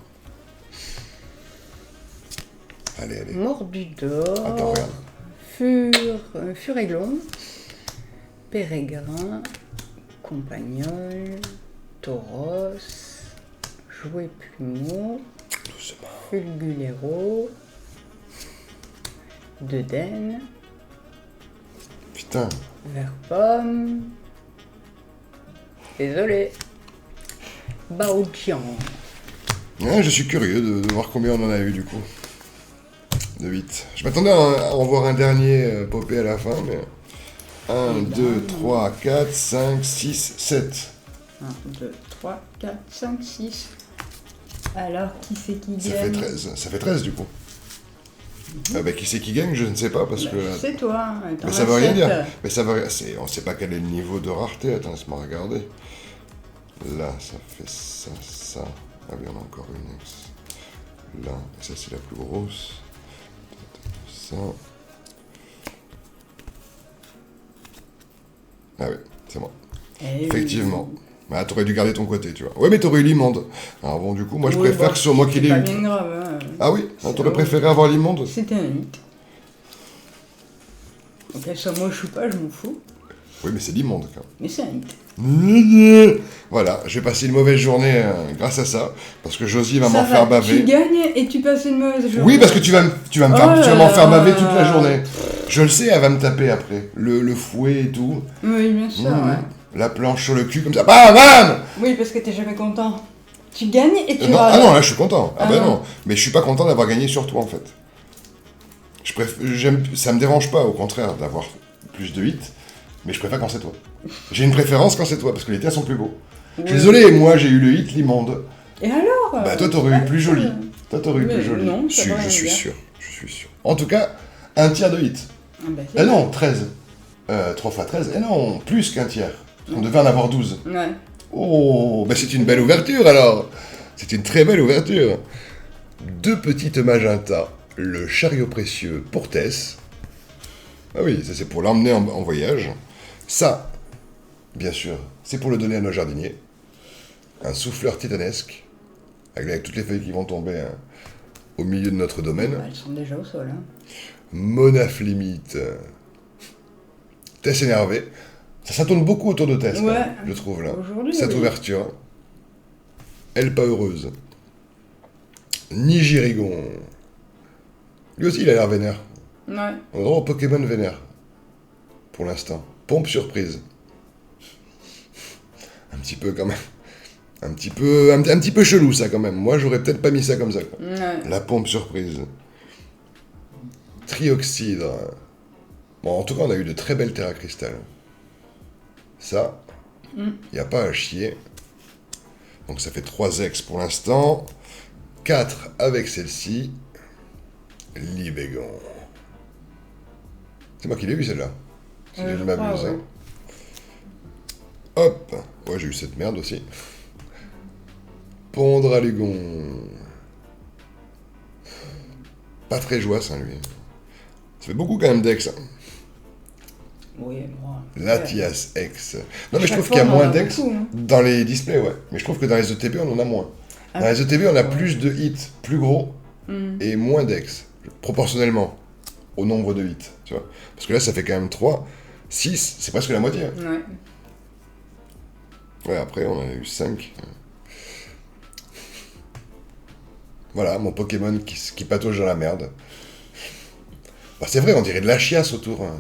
A: Allez.
B: Mordudor.
A: Attends, regarde.
B: Furéglon. Pérégrin. Compagnol. Tauros. Jouet plumeau.
A: Doucement.
B: Fulgulero. Deden.
A: Putain.
B: Vert pomme. Désolé. Baojian.
A: Ouais, je suis curieux de voir combien on en a eu, du coup. De 8. Je m'attendais à en voir un dernier popé à la fin, mais... 1, 2, 3, 4, 5, 6, 7.
B: 1, 2, 3, 4, 5, 6. Alors, qui c'est qui
A: Ça
B: gagne?
A: fait 13. Ça fait 13, du coup. Qui c'est qui gagne, je ne sais pas, parce que...
B: C'est toi.
A: Mais ça veut rien dire. Mais ça veut rien... On ne sait pas quel est le niveau de rareté. Attends, laisse-moi regarder. Là, ça fait ça, ça. Ah oui, on a encore une X. Là, et ça, c'est la plus grosse. Ça. Ah oui, c'est bon. Effectivement. Bah, t'aurais dû garder ton côté, tu vois. Ouais, mais t'aurais eu l'immonde. Alors bon, du coup, moi, je préfère que ce soit moi qui l'ai
B: C'est
A: eu.
B: pas bien grave. Hein.
A: Ah oui, t'aurais préféré avoir l'immonde?
B: C'était un hit. Donc, qu'elle soit moche ou pas, je m'en fous.
A: Oui, mais c'est l'immonde, quand
B: Mais c'est un hit.
A: Voilà, j'ai passé une mauvaise journée grâce à ça, parce que Josie va
B: Ça
A: m'en
B: va,
A: faire baver.
B: Tu gagnes et tu passes une mauvaise journée.
A: Oui, parce que tu vas m'en
B: là
A: faire baver
B: là.
A: toute la journée. Je le sais, elle va me taper après. Le fouet et tout.
B: Oui, bien sûr, ouais.
A: La planche sur le cul, comme ça. Bam, bam.
B: Oui, parce que t'es jamais content. Tu gagnes et tu
A: Non,
B: râles.
A: ah non, là, je suis content. Ah
B: Ah
A: ben
B: non.
A: non. Mais je suis pas content d'avoir gagné sur toi, en fait. Ça me dérange pas, au contraire, d'avoir plus de 8, mais je préfère quand c'est toi. J'ai une préférence quand c'est toi, parce que les tiens sont plus beaux. Je suis désolé, moi, j'ai eu le hit, l'immonde.
B: Et alors
A: Bah, toi, t'aurais eu plus joli. Toi, t'aurais eu
B: Mais
A: plus joli.
B: non, ça
A: Si,
B: veut rien
A: je suis
B: dire.
A: sûr. Je suis sûr. En tout cas, un tiers de hit.
B: Ah bah, c'est
A: Ah non, 13. 3 fois 13. Eh non, plus qu'un tiers. On devait en avoir 12.
B: Ouais.
A: Oh, bah c'est une belle ouverture alors. C'est une très belle ouverture. 2 petites magentas. Le chariot précieux pour Tess. Ah oui, ça c'est pour l'emmener en voyage. Ça, bien sûr, c'est pour le donner à nos jardiniers. un souffleur titanesque, avec toutes les feuilles qui vont tomber hein, au milieu de notre domaine.
B: Elles sont déjà au sol. Hein.
A: Monaflimite. Tess énervé. Ça tourne beaucoup autour de Tess,
B: Ouais.
A: je trouve, là.
B: Aujourd'hui,
A: Cette
B: oui.
A: ouverture. Elle pas heureuse. Nigirigon. Lui aussi, il a l'air vénère.
B: Ouais.
A: On a droit au Pokémon vénère. Pour l'instant. Pompe surprise. Un petit peu, quand même. Un petit peu chelou, ça, quand même. Moi, j'aurais peut-être pas mis ça comme ça, quoi.
B: Ouais.
A: La pompe surprise. Trioxydre. Bon, en tout cas, on a eu de très belles terres à cristal. Ça, il n'y a pas à chier. Donc ça fait 3 ex pour l'instant. 4 avec celle-ci. Libégon. C'est moi qui l'ai eu, celle-là. Si je ne
B: crois,
A: m'abuse.
B: ouais.
A: Hein. Hop. Ouais, j'ai eu cette merde aussi. Pondralugon. Pas très joyeux, hein, lui. Ça fait beaucoup quand même d'ex. Hein.
B: Oui, moi.
A: Latias X. Non, mais je
B: Chaque
A: trouve qu'il y a
B: fois, on en
A: moins
B: a
A: d'ex
B: beaucoup, hein.
A: dans les displays, ouais. Mais je trouve que dans les ETB, on en a moins. Dans les ETB, on a plus de hits plus gros et moins d'ex. Proportionnellement au nombre de hits, tu vois. Parce que là, ça fait quand même 3. 6, c'est presque la moitié. Hein.
B: Ouais.
A: Ouais, après, on en a eu 5. Voilà, mon Pokémon qui patauge dans la merde. Bah, c'est vrai, on dirait de la chiasse autour. Hein.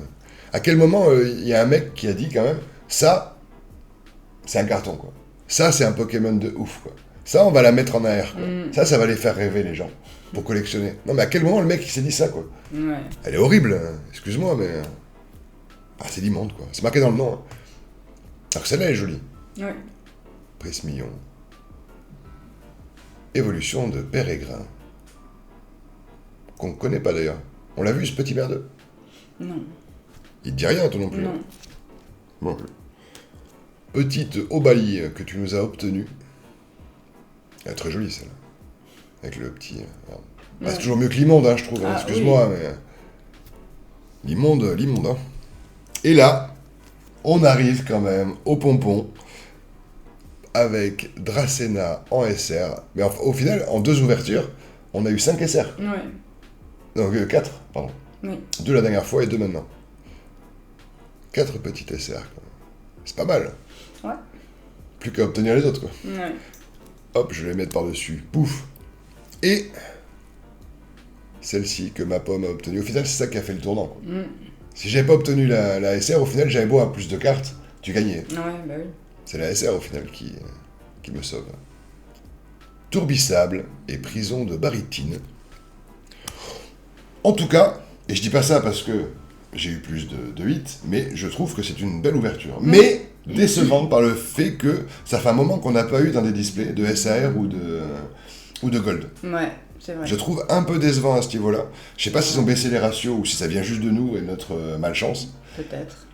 A: À quel moment il y a un mec qui a dit quand même, ça, c'est un carton, quoi. Ça, c'est un Pokémon de ouf, quoi. Ça, on va la mettre en AR, quoi. Ça va les faire rêver, les gens, pour collectionner. Non, mais à quel moment le mec, il s'est dit ça, quoi.
B: Ouais.
A: Elle est horrible, hein. Excuse-moi, mais... Ah, c'est l'immonde, quoi. C'est marqué dans le nom. Hein. Alors que celle-là, elle est jolie.
B: Ouais.
A: Prismillon. Évolution de Pérégrin. Qu'on ne connaît pas, d'ailleurs. On l'a vu, ce petit merdeux.
B: Non.
A: Il te dit rien, toi non plus.
B: Non.
A: Bon. Petite Obalie que tu nous as obtenue. Elle est très jolie, celle-là. Avec le petit... Ah, c'est toujours mieux que l'immonde, hein, je trouve.
B: Ah,
A: excuse-moi, mais... L'immonde, hein. Et là, on arrive quand même au pompon avec Dracena en SR. Mais au final, en 2 ouvertures, on a eu 5 SR.
B: Ouais.
A: Donc 4, pardon.
B: Oui.
A: 2 la dernière fois et 2 maintenant. 4 petites SR, quoi. C'est pas mal.
B: Ouais.
A: Plus qu'à obtenir les autres, quoi.
B: Ouais.
A: Hop, je vais les mettre par-dessus. Pouf. Et celle-ci que ma pomme a obtenue. Au final, c'est ça qui a fait le tournant, quoi. Si j'avais pas obtenu la SR, au final, j'avais beau avoir plus de cartes, tu gagnais.
B: Ouais, bah oui.
A: C'est la SR, au final, qui me sauve. Tourbissable et prison de barytine. En tout cas, et je dis pas ça parce que j'ai eu plus de 8, mais je trouve que c'est une belle ouverture. Mais décevant par le fait que ça fait un moment qu'on n'a pas eu dans des displays de SAR ou de Gold.
B: Ouais, c'est vrai.
A: Je trouve un peu décevant à ce niveau-là. Je sais pas s'ils ont baissé les ratios ou si ça vient juste de nous et notre malchance.
B: Peut-être.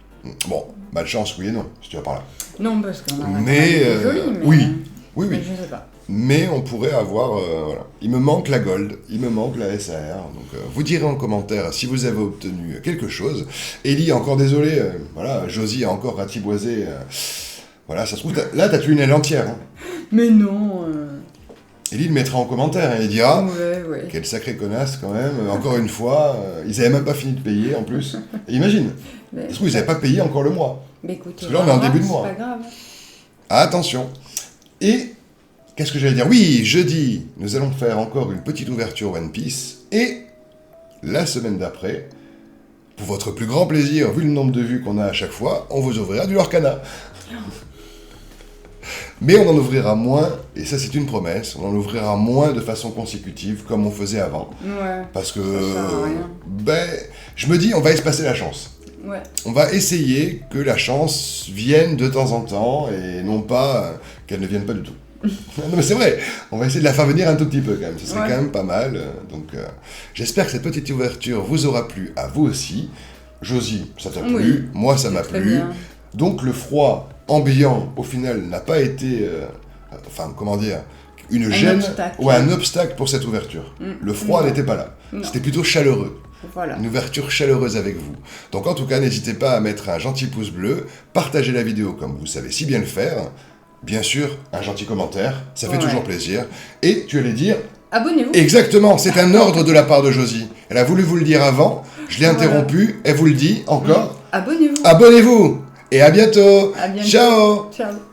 A: Bon, malchance, oui et non, si tu vas par là.
B: Non, parce qu'on a
A: Mais,
B: joli, mais...
A: oui, oui.
B: Mais je sais pas.
A: Mais on pourrait avoir... voilà. Il me manque la Gold, il me manque la SAR. Donc vous direz en commentaire si vous avez obtenu quelque chose. Ellie, encore désolé, voilà, Josie a encore ratiboisé. Voilà, ça se trouve, là t'as tué une aile entière. Hein.
B: Mais non.
A: Ellie le mettra en commentaire et il dira...
B: Ouais.
A: Quelle sacrée connasse quand même, encore une fois, ils avaient même pas fini de payer en plus. Et imagine,
B: Mais...
A: ça se trouve, ils avaient pas payé encore le mois.
B: Mais écoutez,
A: Parce que là, on est en début de mois.
B: C'est pas grave.
A: Attention. Et, qu'est-ce que j'allais dire? Oui, jeudi, nous allons faire encore une petite ouverture One Piece. Et, la semaine d'après, pour votre plus grand plaisir, vu le nombre de vues qu'on a à chaque fois, on vous ouvrira du Lorcana. Mais on en ouvrira moins, et ça c'est une promesse, on en ouvrira moins de façon consécutive comme on faisait avant.
B: Ouais.
A: Parce que,
B: Ça sert à rien.
A: je me dis, on va espacer la chance.
B: Ouais.
A: On va essayer que la chance vienne de temps en temps, et non pas qu'elle ne vienne pas du tout. Non mais c'est vrai, on va essayer de la faire venir un tout petit peu quand même, ce serait
B: Ouais.
A: quand même pas mal. Donc j'espère que cette petite ouverture vous aura plu à vous aussi. Josie, ça t'a plu,
B: Oui.
A: moi ça m'a
B: Très
A: plu.
B: bien.
A: Donc le froid ambiant, au final, n'a pas été, une gêne
B: obstacle.
A: ou un obstacle pour cette ouverture. Le froid n'était pas là.
B: Non.
A: C'était plutôt chaleureux.
B: Voilà.
A: Une ouverture chaleureuse avec vous. Donc en tout cas, n'hésitez pas à mettre un gentil pouce bleu, partager la vidéo comme vous savez si bien le faire, bien sûr, un gentil commentaire, ça fait
B: Ouais.
A: toujours plaisir. Et tu allais dire,
B: Abonnez-vous.
A: exactement, c'est un ordre de la part de Josie. Elle a voulu vous le dire avant, je l'ai
B: Voilà.
A: interrompu, elle vous le dit encore.
B: Abonnez-vous.
A: Abonnez-vous et à bientôt.
B: À bientôt.
A: Ciao.
B: Ciao.